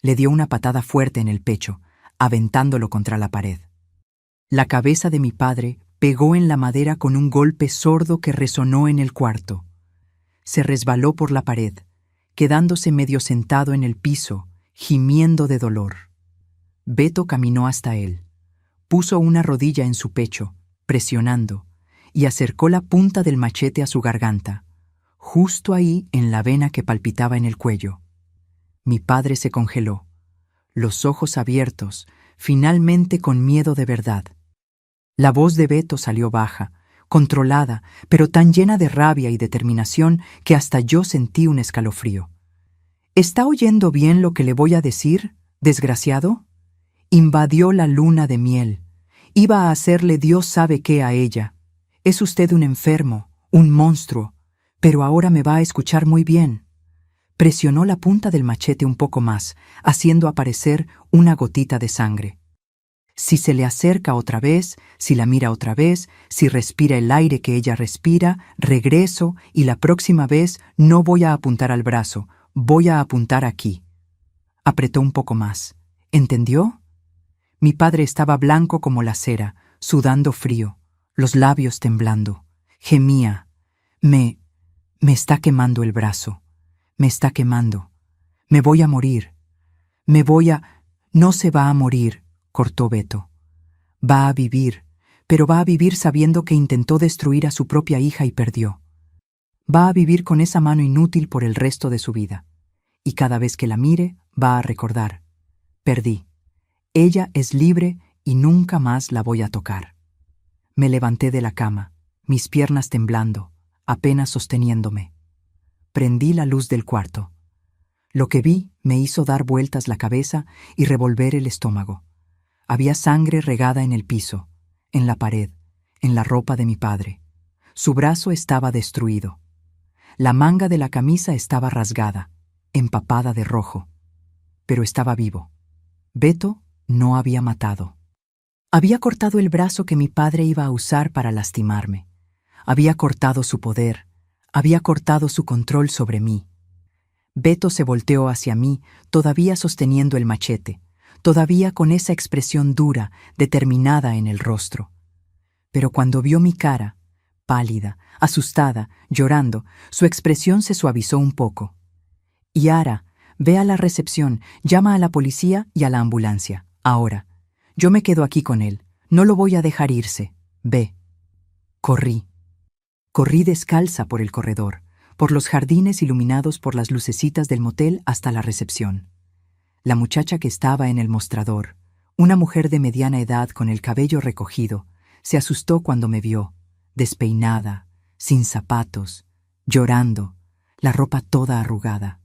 Le dio una patada fuerte en el pecho, aventándolo contra la pared. La cabeza de mi padre pegó en la madera con un golpe sordo que resonó en el cuarto. Se resbaló por la pared, quedándose medio sentado en el piso, gimiendo de dolor. Beto caminó hasta él. Puso una rodilla en su pecho, presionando, y acercó la punta del machete a su garganta, justo ahí en la vena que palpitaba en el cuello. Mi padre se congeló, los ojos abiertos, finalmente con miedo de verdad. La voz de Beto salió baja, controlada, pero tan llena de rabia y determinación que hasta yo sentí un escalofrío. ¿Está oyendo bien lo que le voy a decir, desgraciado? Invadió la luna de miel. Iba a hacerle Dios sabe qué a ella. Es usted un enfermo, un monstruo, pero ahora me va a escuchar muy bien. Presionó la punta del machete un poco más, haciendo aparecer una gotita de sangre. Si se le acerca otra vez, si la mira otra vez, si respira el aire que ella respira, regreso y la próxima vez no voy a apuntar al brazo, voy a apuntar aquí. Apretó un poco más. ¿Entendió? Mi padre estaba blanco como la cera, sudando frío, los labios temblando. Gemía. Me está quemando el brazo. Me está quemando. Me voy a morir. No se va a morir, cortó Beto. Va a vivir, pero va a vivir sabiendo que intentó destruir a su propia hija y perdió. Va a vivir con esa mano inútil por el resto de su vida. Y cada vez que la mire, va a recordar. Perdí. Ella es libre y nunca más la voy a tocar. Me levanté de la cama, mis piernas temblando, apenas sosteniéndome. Prendí la luz del cuarto. Lo que vi me hizo dar vueltas la cabeza y revolver el estómago. Había sangre regada en el piso, en la pared, en la ropa de mi padre. Su brazo estaba destruido. La manga de la camisa estaba rasgada, empapada de rojo. Pero estaba vivo. Beto no había matado. Había cortado el brazo que mi padre iba a usar para lastimarme. Había cortado su poder. Había cortado su control sobre mí. Beto se volteó hacia mí, todavía sosteniendo el machete, todavía con esa expresión dura, determinada en el rostro. Pero cuando vio mi cara, pálida, asustada, llorando, su expresión se suavizó un poco. Yara, ve a la recepción, llama a la policía y a la ambulancia. Ahora. Yo me quedo aquí con él. No lo voy a dejar irse. Ve. Corrí. Corrí descalza por el corredor, por los jardines iluminados por las lucecitas del motel hasta la recepción. La muchacha que estaba en el mostrador, una mujer de mediana edad con el cabello recogido, se asustó cuando me vio, despeinada, sin zapatos, llorando, la ropa toda arrugada.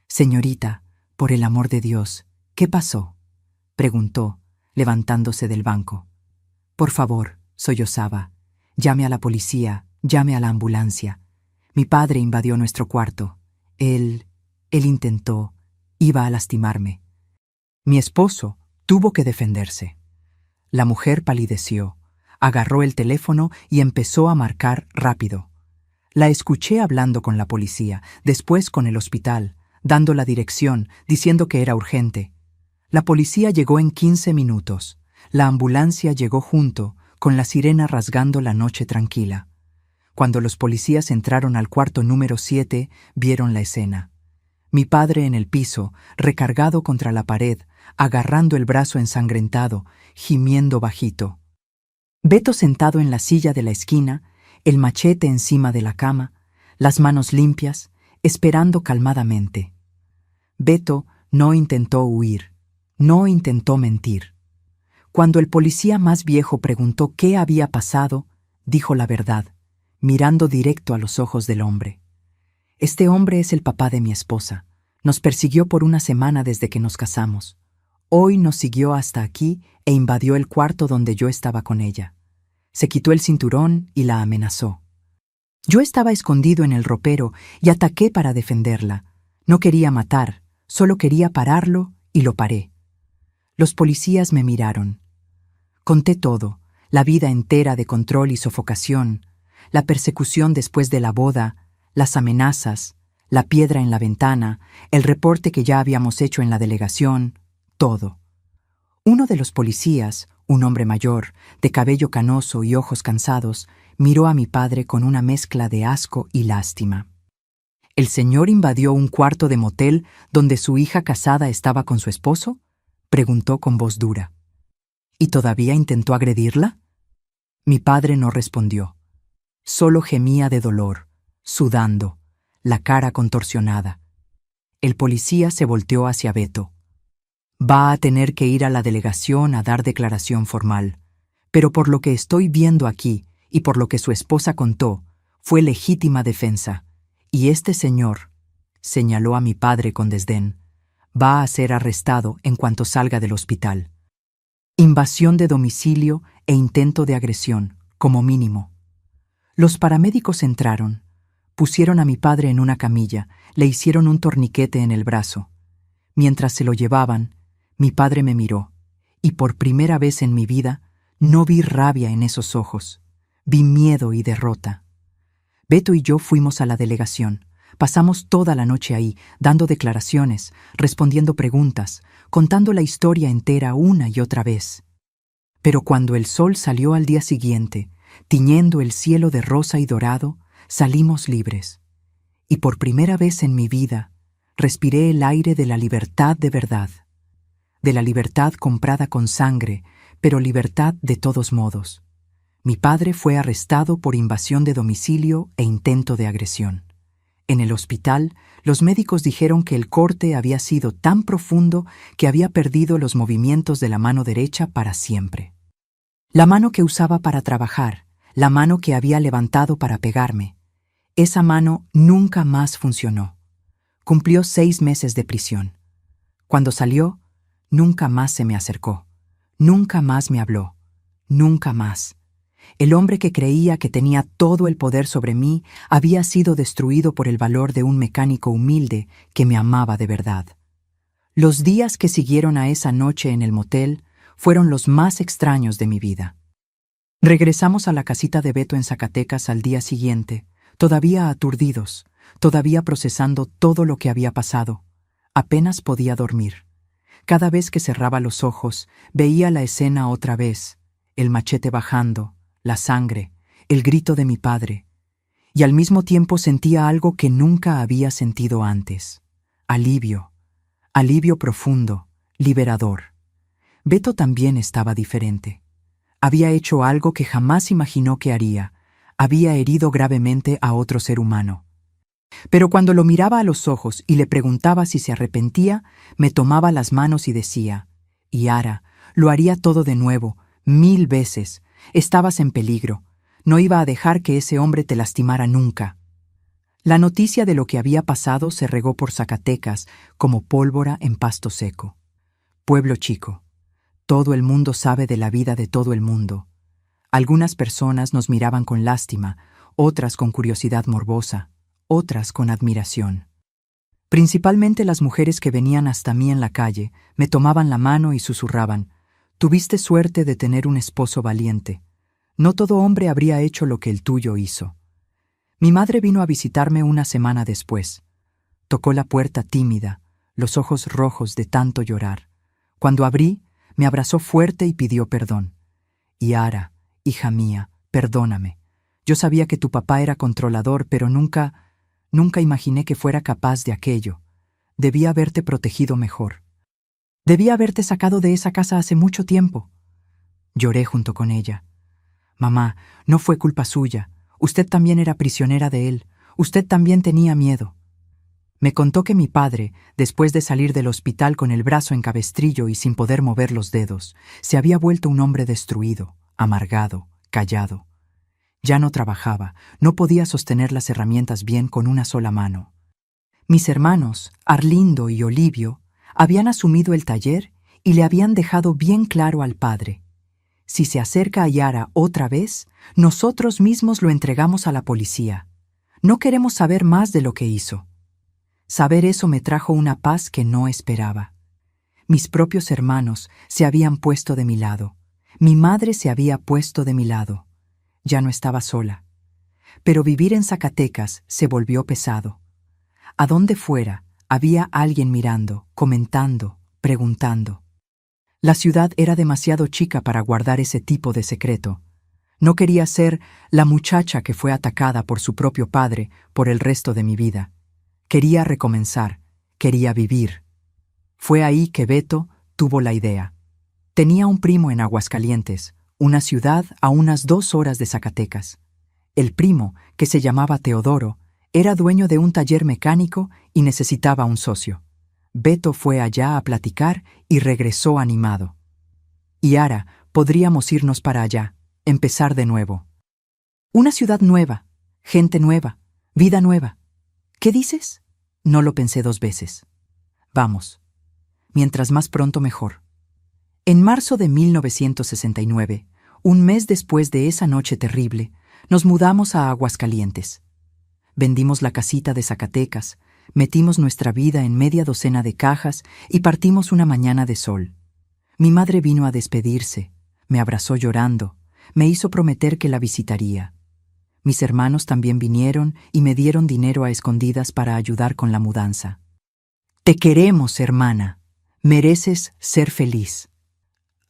«Señorita, por el amor de Dios, ¿qué pasó?», preguntó, levantándose del banco. «Por favor», sollozaba, «llame a la policía, llame a la ambulancia. Mi padre invadió nuestro cuarto. Él intentó, iba a lastimarme». Mi esposo tuvo que defenderse. La mujer palideció, agarró el teléfono y empezó a marcar rápido. La escuché hablando con la policía, después con el hospital, dando la dirección, diciendo que era urgente. La policía llegó en 15 minutos. La ambulancia llegó junto, con la sirena rasgando la noche tranquila. Cuando los policías entraron al cuarto número 7, vieron la escena. Mi padre en el piso, recargado contra la pared, agarrando el brazo ensangrentado, gimiendo bajito. Beto sentado en la silla de la esquina, el machete encima de la cama, las manos limpias, esperando calmadamente. Beto no intentó huir, no intentó mentir. Cuando el policía más viejo preguntó qué había pasado, dijo la verdad, mirando directo a los ojos del hombre. «Este hombre es el papá de mi esposa. Nos persiguió por una semana desde que nos casamos. Hoy nos siguió hasta aquí e invadió el cuarto donde yo estaba con ella. Se quitó el cinturón y la amenazó. Yo estaba escondido en el ropero y ataqué para defenderla. No quería matar, solo quería pararlo y lo paré. Los policías me miraron. Conté todo, la vida entera de control y sofocación, la persecución después de la boda, las amenazas, la piedra en la ventana, el reporte que ya habíamos hecho en la delegación, todo. Uno de los policías, un hombre mayor, de cabello canoso y ojos cansados, miró a mi padre con una mezcla de asco y lástima. ¿El señor invadió un cuarto de motel donde su hija casada estaba con su esposo?, preguntó con voz dura. ¿Y todavía intentó agredirla? Mi padre no respondió. Solo gemía de dolor, sudando, la cara contorsionada. El policía se volteó hacia Beto. «Va a tener que ir a la delegación a dar declaración formal, pero por lo que estoy viendo aquí y por lo que su esposa contó, fue legítima defensa, y este señor», señaló a mi padre con desdén, «va a ser arrestado en cuanto salga del hospital. Invasión de domicilio e intento de agresión, como mínimo». Los paramédicos entraron, pusieron a mi padre en una camilla, le hicieron un torniquete en el brazo. Mientras se lo llevaban, mi padre me miró, y por primera vez en mi vida no vi rabia en esos ojos, vi miedo y derrota. Beto y yo fuimos a la delegación, pasamos toda la noche ahí, dando declaraciones, respondiendo preguntas, contando la historia entera una y otra vez. Pero cuando el sol salió al día siguiente, tiñendo el cielo de rosa y dorado, salimos libres. Y por primera vez en mi vida, respiré el aire de la libertad de verdad. De la libertad comprada con sangre, pero libertad de todos modos. Mi padre fue arrestado por invasión de domicilio e intento de agresión. En el hospital, los médicos dijeron que el corte había sido tan profundo que había perdido los movimientos de la mano derecha para siempre. La mano que usaba para trabajar, la mano que había levantado para pegarme, esa mano nunca más funcionó. Cumplió 6 meses de prisión. Cuando salió, nunca más se me acercó, nunca más me habló, nunca más. El hombre que creía que tenía todo el poder sobre mí había sido destruido por el valor de un mecánico humilde que me amaba de verdad. Los días que siguieron a esa noche en el motel fueron los más extraños de mi vida. Regresamos a la casita de Beto en Zacatecas al día siguiente, todavía aturdidos, todavía procesando todo lo que había pasado. Apenas podía dormir. Cada vez que cerraba los ojos, veía la escena otra vez, el machete bajando, la sangre, el grito de mi padre, y al mismo tiempo sentía algo que nunca había sentido antes. Alivio, alivio profundo, liberador. Beto también estaba diferente. Había hecho algo que jamás imaginó que haría. Había herido gravemente a otro ser humano. Pero cuando lo miraba a los ojos y le preguntaba si se arrepentía, me tomaba las manos y decía: Yara, lo haría todo de nuevo, 1000 veces. Estabas en peligro. No iba a dejar que ese hombre te lastimara nunca. La noticia de lo que había pasado se regó por Zacatecas como pólvora en pasto seco. Pueblo chico. Todo el mundo sabe de la vida de todo el mundo. Algunas personas nos miraban con lástima, otras con curiosidad morbosa, otras con admiración. Principalmente las mujeres que venían hasta mí en la calle me tomaban la mano y susurraban: «Tuviste suerte de tener un esposo valiente. No todo hombre habría hecho lo que el tuyo hizo». Mi madre vino a visitarme una semana después. Tocó la puerta tímida, los ojos rojos de tanto llorar. Cuando abrí, me abrazó fuerte y pidió perdón. «Yara, hija mía, perdóname. Yo sabía que tu papá era controlador, pero nunca imaginé que fuera capaz de aquello. Debía haberte protegido mejor. Debía haberte sacado de esa casa hace mucho tiempo». Lloré junto con ella. «Mamá, no fue culpa suya. Usted también era prisionera de él. Usted también tenía miedo». Me contó que mi padre, después de salir del hospital con el brazo en cabestrillo y sin poder mover los dedos, se había vuelto un hombre destruido, amargado, callado. Ya no trabajaba, no podía sostener las herramientas bien con una sola mano. Mis hermanos, Arlindo y Olivio, habían asumido el taller y le habían dejado bien claro al padre: si se acerca a Yara otra vez, nosotros mismos lo entregamos a la policía. No queremos saber más de lo que hizo. Saber eso me trajo una paz que no esperaba. Mis propios hermanos se habían puesto de mi lado. Mi madre se había puesto de mi lado. Ya no estaba sola. Pero vivir en Zacatecas se volvió pesado. A donde fuera, había alguien mirando, comentando, preguntando. La ciudad era demasiado chica para guardar ese tipo de secreto. No quería ser la muchacha que fue atacada por su propio padre por el resto de mi vida. Quería recomenzar, quería vivir. Fue ahí que Beto tuvo la idea. Tenía un primo en Aguascalientes, una ciudad a unas 2 horas de Zacatecas. El primo, que se llamaba Teodoro, era dueño de un taller mecánico y necesitaba un socio. Beto fue allá a platicar y regresó animado. «Yara, podríamos irnos para allá, empezar de nuevo. Una ciudad nueva, gente nueva, vida nueva. ¿Qué dices?». No lo pensé 2 veces. «Vamos. Mientras más pronto mejor». En marzo de 1969, un mes después de esa noche terrible, nos mudamos a Aguascalientes. Vendimos la casita de Zacatecas, metimos nuestra vida en media docena de cajas y partimos una mañana de sol. Mi madre vino a despedirse, me abrazó llorando, me hizo prometer que la visitaría. Mis hermanos también vinieron y me dieron dinero a escondidas para ayudar con la mudanza. «Te queremos, hermana. Mereces ser feliz».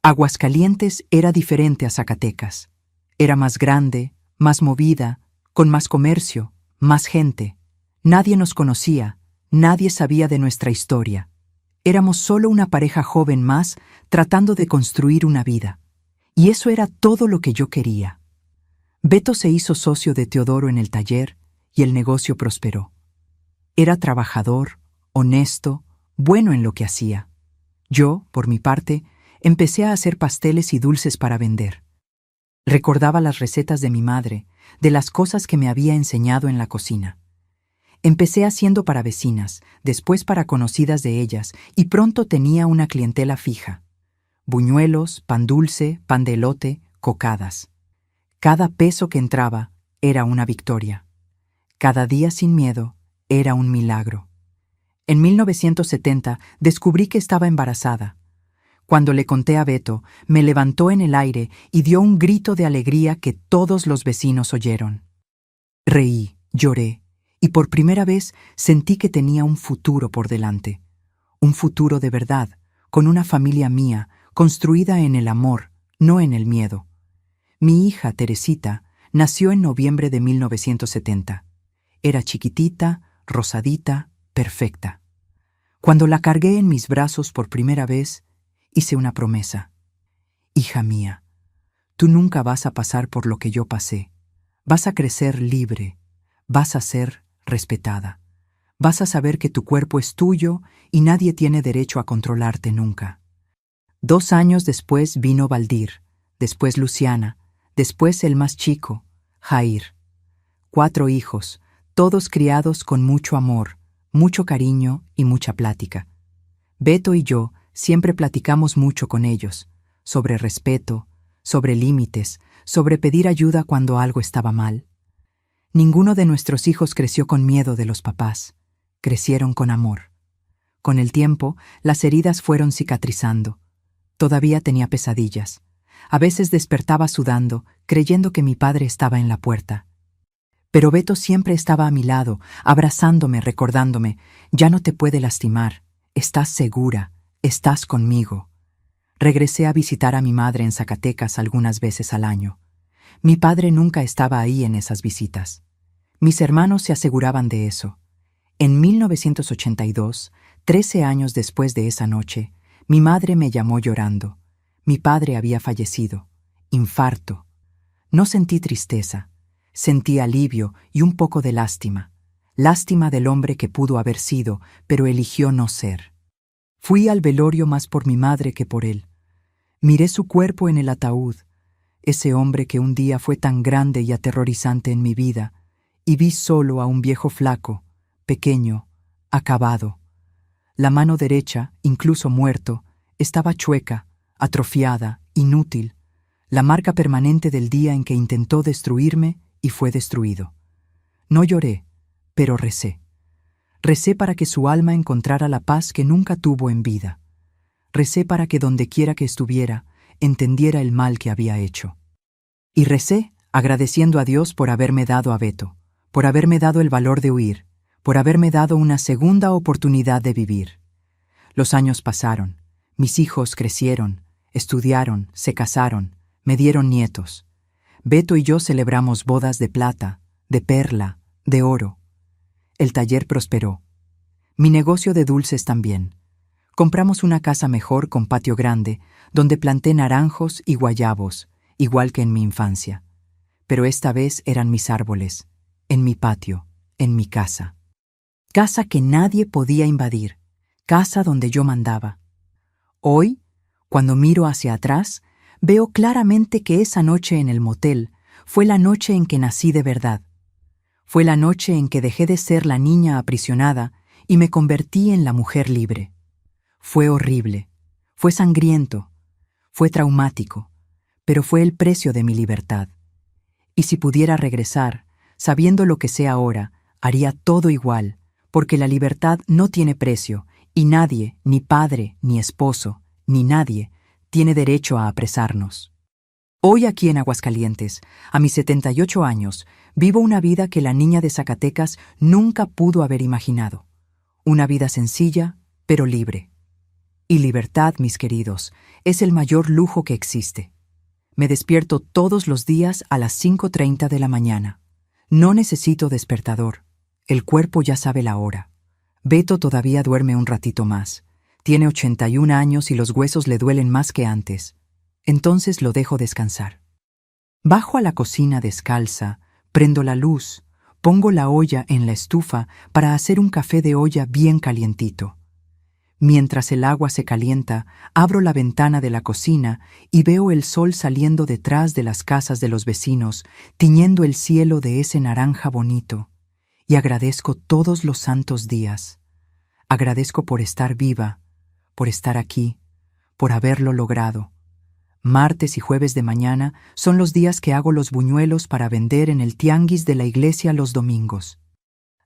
Aguascalientes era diferente a Zacatecas. Era más grande, más movida, con más comercio, más gente. Nadie nos conocía, nadie sabía de nuestra historia. Éramos solo una pareja joven más tratando de construir una vida. Y eso era todo lo que yo quería. Beto se hizo socio de Teodoro en el taller y el negocio prosperó. Era trabajador, honesto, bueno en lo que hacía. Yo, por mi parte, empecé a hacer pasteles y dulces para vender. Recordaba las recetas de mi madre, de las cosas que me había enseñado en la cocina. Empecé haciendo para vecinas, después para conocidas de ellas, y pronto tenía una clientela fija. Buñuelos, pan dulce, pan de elote, cocadas. Cada peso que entraba era una victoria. Cada día sin miedo era un milagro. En 1970 descubrí que estaba embarazada. Cuando le conté a Beto, me levantó en el aire y dio un grito de alegría que todos los vecinos oyeron. Reí, lloré, y por primera vez sentí que tenía un futuro por delante. Un futuro de verdad, con una familia mía, construida en el amor, no en el miedo. Mi hija, Teresita, nació en noviembre de 1970. Era chiquitita, rosadita, perfecta. Cuando la cargué en mis brazos por primera vez, hice una promesa. Hija mía, tú nunca vas a pasar por lo que yo pasé. Vas a crecer libre, vas a ser respetada. Vas a saber que tu cuerpo es tuyo y nadie tiene derecho a controlarte nunca. 2 años después vino Valdir, después Luciana, después el más chico, Jair. 4 hijos, todos criados con mucho amor, mucho cariño y mucha plática. Beto y yo siempre platicamos mucho con ellos, sobre respeto, sobre límites, sobre pedir ayuda cuando algo estaba mal. Ninguno de nuestros hijos creció con miedo de los papás, crecieron con amor. Con el tiempo, las heridas fueron cicatrizando. Todavía tenía pesadillas. A veces despertaba sudando, creyendo que mi padre estaba en la puerta. Pero Beto siempre estaba a mi lado, abrazándome, recordándome, ya no te puede lastimar, estás segura, estás conmigo. Regresé a visitar a mi madre en Zacatecas algunas veces al año. Mi padre nunca estaba ahí en esas visitas. Mis hermanos se aseguraban de eso. En 1982, 13 años después de esa noche, mi madre me llamó llorando. Mi padre había fallecido. Infarto. No sentí tristeza. Sentí alivio y un poco de lástima. Lástima del hombre que pudo haber sido, pero eligió no ser. Fui al velorio más por mi madre que por él. Miré su cuerpo en el ataúd, ese hombre que un día fue tan grande y aterrorizante en mi vida, y vi solo a un viejo flaco, pequeño, acabado. La mano derecha, incluso muerto, estaba chueca, atrofiada, inútil, la marca permanente del día en que intentó destruirme y fue destruido. No lloré, pero recé. Recé para que su alma encontrara la paz que nunca tuvo en vida. Recé para que donde quiera que estuviera, entendiera el mal que había hecho. Y recé agradeciendo a Dios por haberme dado a Beto, por haberme dado el valor de huir, por haberme dado una segunda oportunidad de vivir. Los años pasaron, mis hijos crecieron, estudiaron, se casaron, me dieron nietos. Beto y yo celebramos bodas de plata, de perla, de oro. El taller prosperó. Mi negocio de dulces también. Compramos una casa mejor con patio grande, donde planté naranjos y guayabos, igual que en mi infancia. Pero esta vez eran mis árboles, en mi patio, en mi casa. Casa que nadie podía invadir, casa donde yo mandaba. Hoy, cuando miro hacia atrás, veo claramente que esa noche en el motel fue la noche en que nací de verdad. Fue la noche en que dejé de ser la niña aprisionada y me convertí en la mujer libre. Fue horrible, fue sangriento, fue traumático, pero fue el precio de mi libertad. Y si pudiera regresar, sabiendo lo que sé ahora, haría todo igual, porque la libertad no tiene precio y nadie, ni padre, ni esposo, ni nadie, tiene derecho a apresarnos. Hoy aquí en Aguascalientes, a mis 78 años, vivo una vida que la niña de Zacatecas nunca pudo haber imaginado. Una vida sencilla, pero libre. Y libertad, mis queridos, es el mayor lujo que existe. Me despierto todos los días a las 5:30 de la mañana. No necesito despertador. El cuerpo ya sabe la hora. Beto todavía duerme un ratito más. Tiene 81 años y los huesos le duelen más que antes. Entonces lo dejo descansar. Bajo a la cocina descalza, prendo la luz, Pongo la olla en la estufa para hacer un café de olla bien calientito. Mientras el agua se calienta, abro la ventana de la cocina y veo el sol saliendo detrás de las casas de los vecinos, tiñendo el cielo de ese naranja bonito. Y agradezco todos los santos días. Agradezco por estar viva, por estar aquí, por haberlo logrado. Martes y jueves de mañana son los días que hago los buñuelos para vender en el tianguis de la iglesia los domingos.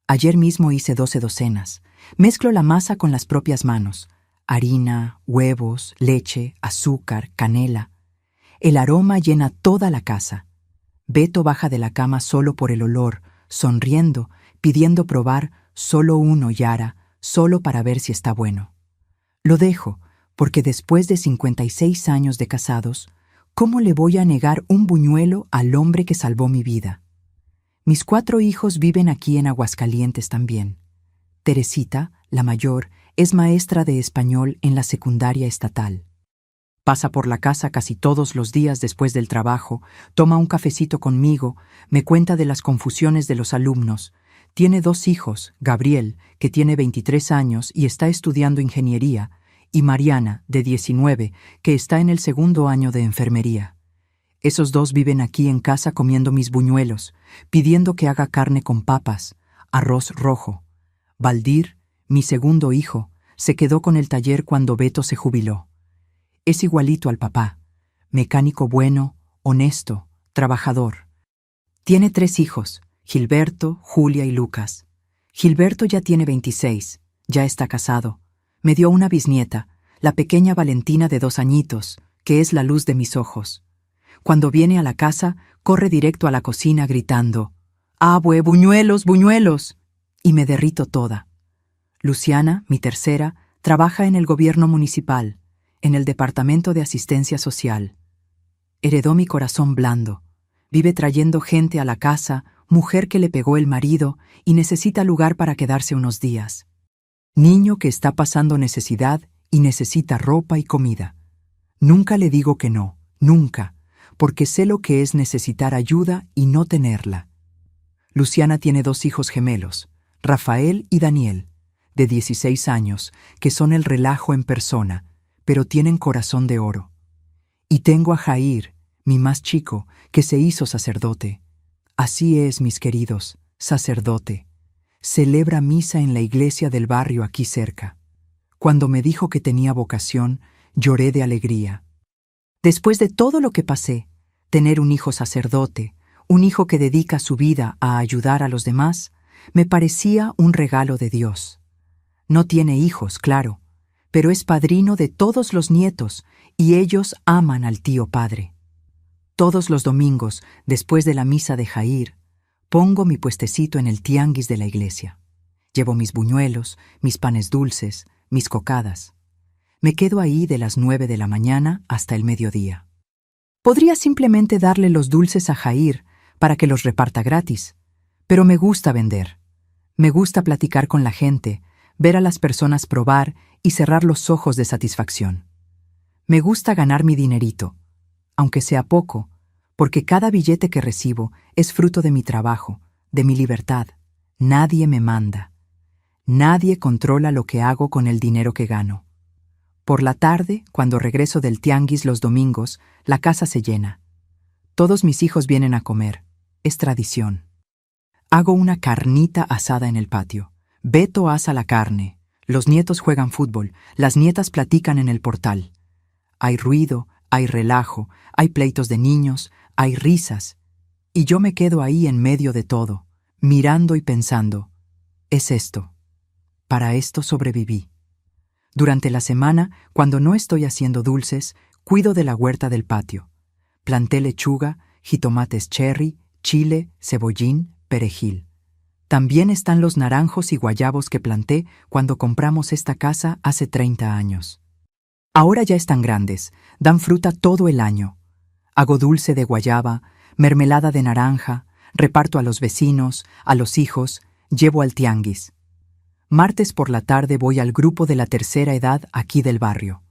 Ayer mismo hice 12 docenas. Mezclo la masa con las propias manos. Harina, huevos, leche, azúcar, canela. El aroma llena toda la casa. Beto baja de la cama solo por el olor, sonriendo, pidiendo probar solo uno, Yara, solo para ver si está bueno. Lo dejo, porque después de 56 años de casados, ¿cómo le voy a negar un buñuelo al hombre que salvó mi vida? Mis 4 hijos viven aquí en Aguascalientes también. Teresita, la mayor, es maestra de español en la secundaria estatal. Pasa por la casa casi todos los días después del trabajo, toma un cafecito conmigo, me cuenta de las confusiones de los alumnos. Tiene 2 hijos, Gabriel, que tiene 23 años y está estudiando ingeniería, y Mariana, de 19, que está en el 2º año de enfermería. Esos 2 viven aquí en casa comiendo mis buñuelos, pidiendo que haga carne con papas, arroz rojo. Valdir, mi segundo hijo, se quedó con el taller cuando Beto se jubiló. Es igualito al papá, mecánico bueno, honesto, trabajador. Tiene 3 hijos, Gilberto, Julia y Lucas. Gilberto ya tiene 26, ya está casado. Me dio una bisnieta, la pequeña Valentina de 2 añitos, que es la luz de mis ojos. Cuando viene a la casa, corre directo a la cocina gritando, ¡Abue, buñuelos, buñuelos! Y me derrito toda. Luciana, mi tercera, trabaja en el gobierno municipal, en el Departamento de Asistencia Social. Heredó mi corazón blando. Vive trayendo gente a la casa, mujer que le pegó el marido y necesita lugar para quedarse unos días. Niño que está pasando necesidad y necesita ropa y comida. Nunca le digo que no, nunca, porque sé lo que es necesitar ayuda y no tenerla. Luciana tiene 2 hijos gemelos, Rafael y Daniel, de 16 años, que son el relajo en persona, pero tienen corazón de oro. Y tengo a Jair, mi más chico, que se hizo sacerdote. Así es, mis queridos, sacerdote. Celebra misa en la iglesia del barrio aquí cerca. Cuando me dijo que tenía vocación, lloré de alegría. Después de todo lo que pasé, tener un hijo sacerdote, un hijo que dedica su vida a ayudar a los demás, me parecía un regalo de Dios. No tiene hijos, claro, pero es padrino de todos los nietos y ellos aman al tío padre. Todos los domingos, después de la misa de Jair, pongo mi puestecito en el tianguis de la iglesia. Llevo mis buñuelos, mis panes dulces, mis cocadas. Me quedo ahí de las 9 de la mañana hasta el mediodía. Podría simplemente darle los dulces a Jair para que los reparta gratis, pero me gusta vender. Me gusta platicar con la gente, ver a las personas probar y cerrar los ojos de satisfacción. Me gusta ganar mi dinerito, aunque sea poco, porque cada billete que recibo es fruto de mi trabajo, de mi libertad. Nadie me manda. Nadie controla lo que hago con el dinero que gano. Por la tarde, cuando regreso del tianguis los domingos, la casa se llena. Todos mis hijos vienen a comer. Es tradición. Hago una carnita asada en el patio. Beto asa la carne. Los nietos juegan fútbol. Las nietas platican en el portal. Hay ruido, hay relajo, hay pleitos de niños, hay risas. Y yo me quedo ahí en medio de todo, mirando y pensando, es esto. Para esto sobreviví. Durante la semana, cuando no estoy haciendo dulces, cuido de la huerta del patio. Planté lechuga, jitomates cherry, chile, cebollín, perejil. También están los naranjos y guayabos que planté cuando compramos esta casa hace 30 años. Ahora ya están grandes, dan fruta todo el año. Hago dulce de guayaba, mermelada de naranja, reparto a los vecinos, a los hijos, llevo al tianguis. Martes por la tarde voy al grupo de la tercera edad aquí del barrio.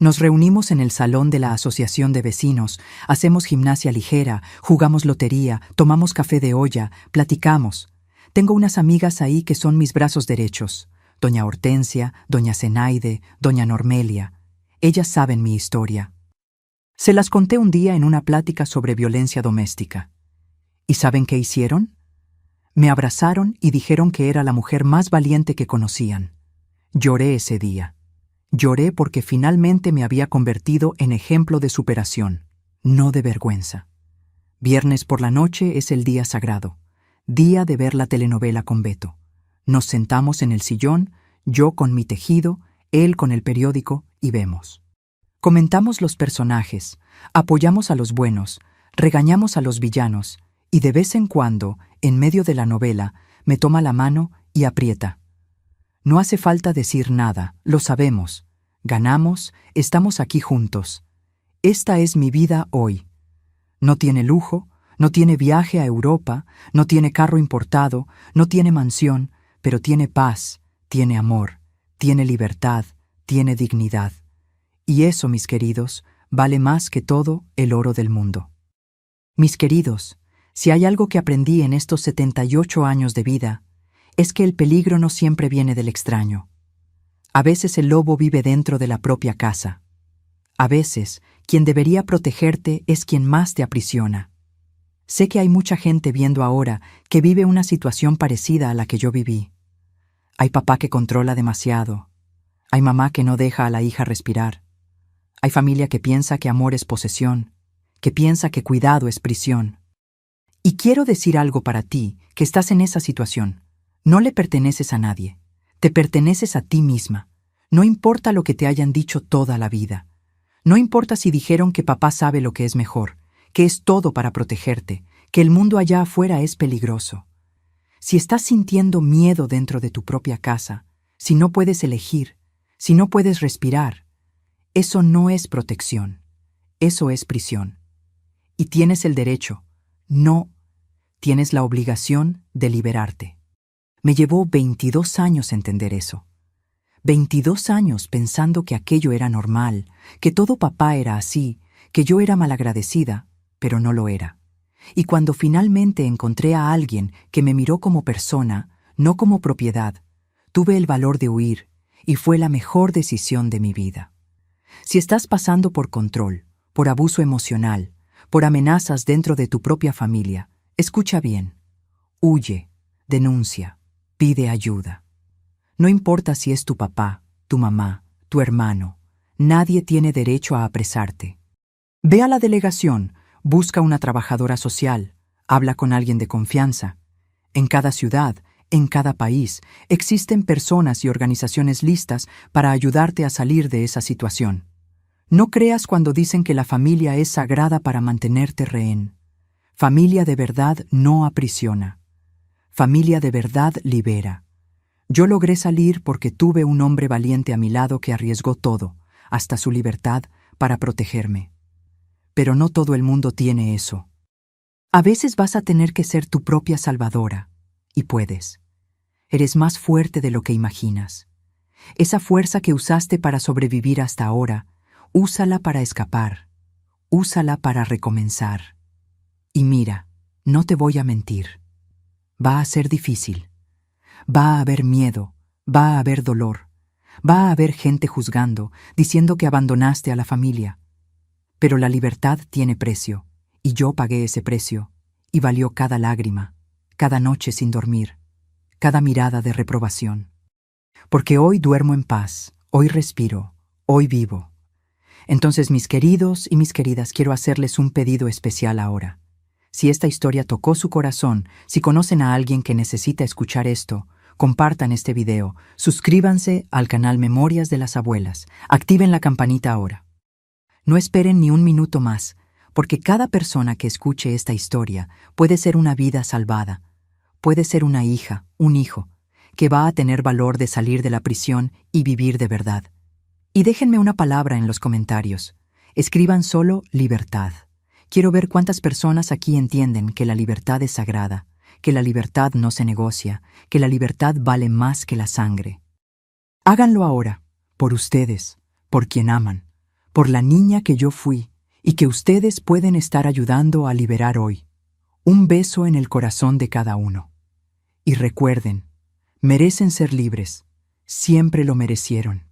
Nos reunimos en el salón de la asociación de vecinos, hacemos gimnasia ligera, jugamos lotería, tomamos café de olla, platicamos. Tengo unas amigas ahí que son mis brazos derechos. Doña Hortensia, doña Zenaide, doña Normelia. Ellas saben mi historia. Se las conté un día en una plática sobre violencia doméstica. ¿Y saben qué hicieron? Me abrazaron y dijeron que era la mujer más valiente que conocían. Lloré ese día. Lloré porque finalmente me había convertido en ejemplo de superación, no de vergüenza. Viernes por la noche es el día sagrado, día de ver la telenovela con Beto. Nos sentamos en el sillón, yo con mi tejido, él con el periódico, y vemos. Comentamos los personajes, apoyamos a los buenos, regañamos a los villanos, y de vez en cuando, en medio de la novela, me toma la mano y aprieta. No hace falta decir nada, lo sabemos. Ganamos, estamos aquí juntos. Esta es mi vida hoy. No tiene lujo, no tiene viaje a Europa, no tiene carro importado, no tiene mansión, pero tiene paz, tiene amor, tiene libertad, tiene dignidad. Y eso, mis queridos, vale más que todo el oro del mundo. Mis queridos, si hay algo que aprendí en estos 78 años de vida, es que el peligro no siempre viene del extraño. A veces el lobo vive dentro de la propia casa. A veces, quien debería protegerte es quien más te aprisiona. Sé que hay mucha gente viendo ahora que vive una situación parecida a la que yo viví. Hay papá que controla demasiado. Hay mamá que no deja a la hija respirar. Hay familia que piensa que amor es posesión, que piensa que cuidado es prisión. Y quiero decir algo para ti, que estás en esa situación. No le perteneces a nadie. Te perteneces a ti misma. No importa lo que te hayan dicho toda la vida. No importa si dijeron que papá sabe lo que es mejor, que es todo para protegerte, que el mundo allá afuera es peligroso. Si estás sintiendo miedo dentro de tu propia casa, si no puedes elegir, si no puedes respirar, eso no es protección, eso es prisión. Y tienes el derecho, no, tienes la obligación de liberarte. Me llevó 22 años entender eso. 22 años pensando que aquello era normal, que todo papá era así, que yo era malagradecida, pero no lo era. Y cuando finalmente encontré a alguien que me miró como persona, no como propiedad, tuve el valor de huir, y fue la mejor decisión de mi vida. Si estás pasando por control, por abuso emocional, por amenazas dentro de tu propia familia, escucha bien. Huye, denuncia, pide ayuda. No importa si es tu papá, tu mamá, tu hermano, nadie tiene derecho a apresarte. Ve a la delegación, busca una trabajadora social, habla con alguien de confianza. En cada ciudad, en cada país, existen personas y organizaciones listas para ayudarte a salir de esa situación. No creas cuando dicen que la familia es sagrada para mantenerte rehén. Familia de verdad no aprisiona. Familia de verdad libera. Yo logré salir porque tuve un hombre valiente a mi lado que arriesgó todo, hasta su libertad, para protegerme. Pero no todo el mundo tiene eso. A veces vas a tener que ser tu propia salvadora, y puedes. Eres más fuerte de lo que imaginas. Esa fuerza que usaste para sobrevivir hasta ahora, úsala para escapar, úsala para recomenzar. Y mira, no te voy a mentir. Va a ser difícil. Va a haber miedo, va a haber dolor, va a haber gente juzgando, diciendo que abandonaste a la familia. Pero la libertad tiene precio, y yo pagué ese precio, y valió cada lágrima, cada noche sin dormir, cada mirada de reprobación. Porque hoy duermo en paz, hoy respiro, hoy vivo. Entonces, mis queridos y mis queridas, quiero hacerles un pedido especial ahora. Si esta historia tocó su corazón, si conocen a alguien que necesita escuchar esto, compartan este video, suscríbanse al canal Memorias de las Abuelas, activen la campanita ahora. No esperen ni un minuto más, porque cada persona que escuche esta historia puede ser una vida salvada, puede ser una hija, un hijo, que va a tener valor de salir de la prisión y vivir de verdad. Y déjenme una palabra en los comentarios. Escriban solo libertad. Quiero ver cuántas personas aquí entienden que la libertad es sagrada, que la libertad no se negocia, que la libertad vale más que la sangre. Háganlo ahora, por ustedes, por quien aman, por la niña que yo fui y que ustedes pueden estar ayudando a liberar hoy. Un beso en el corazón de cada uno. Y recuerden, merecen ser libres. Siempre lo merecieron.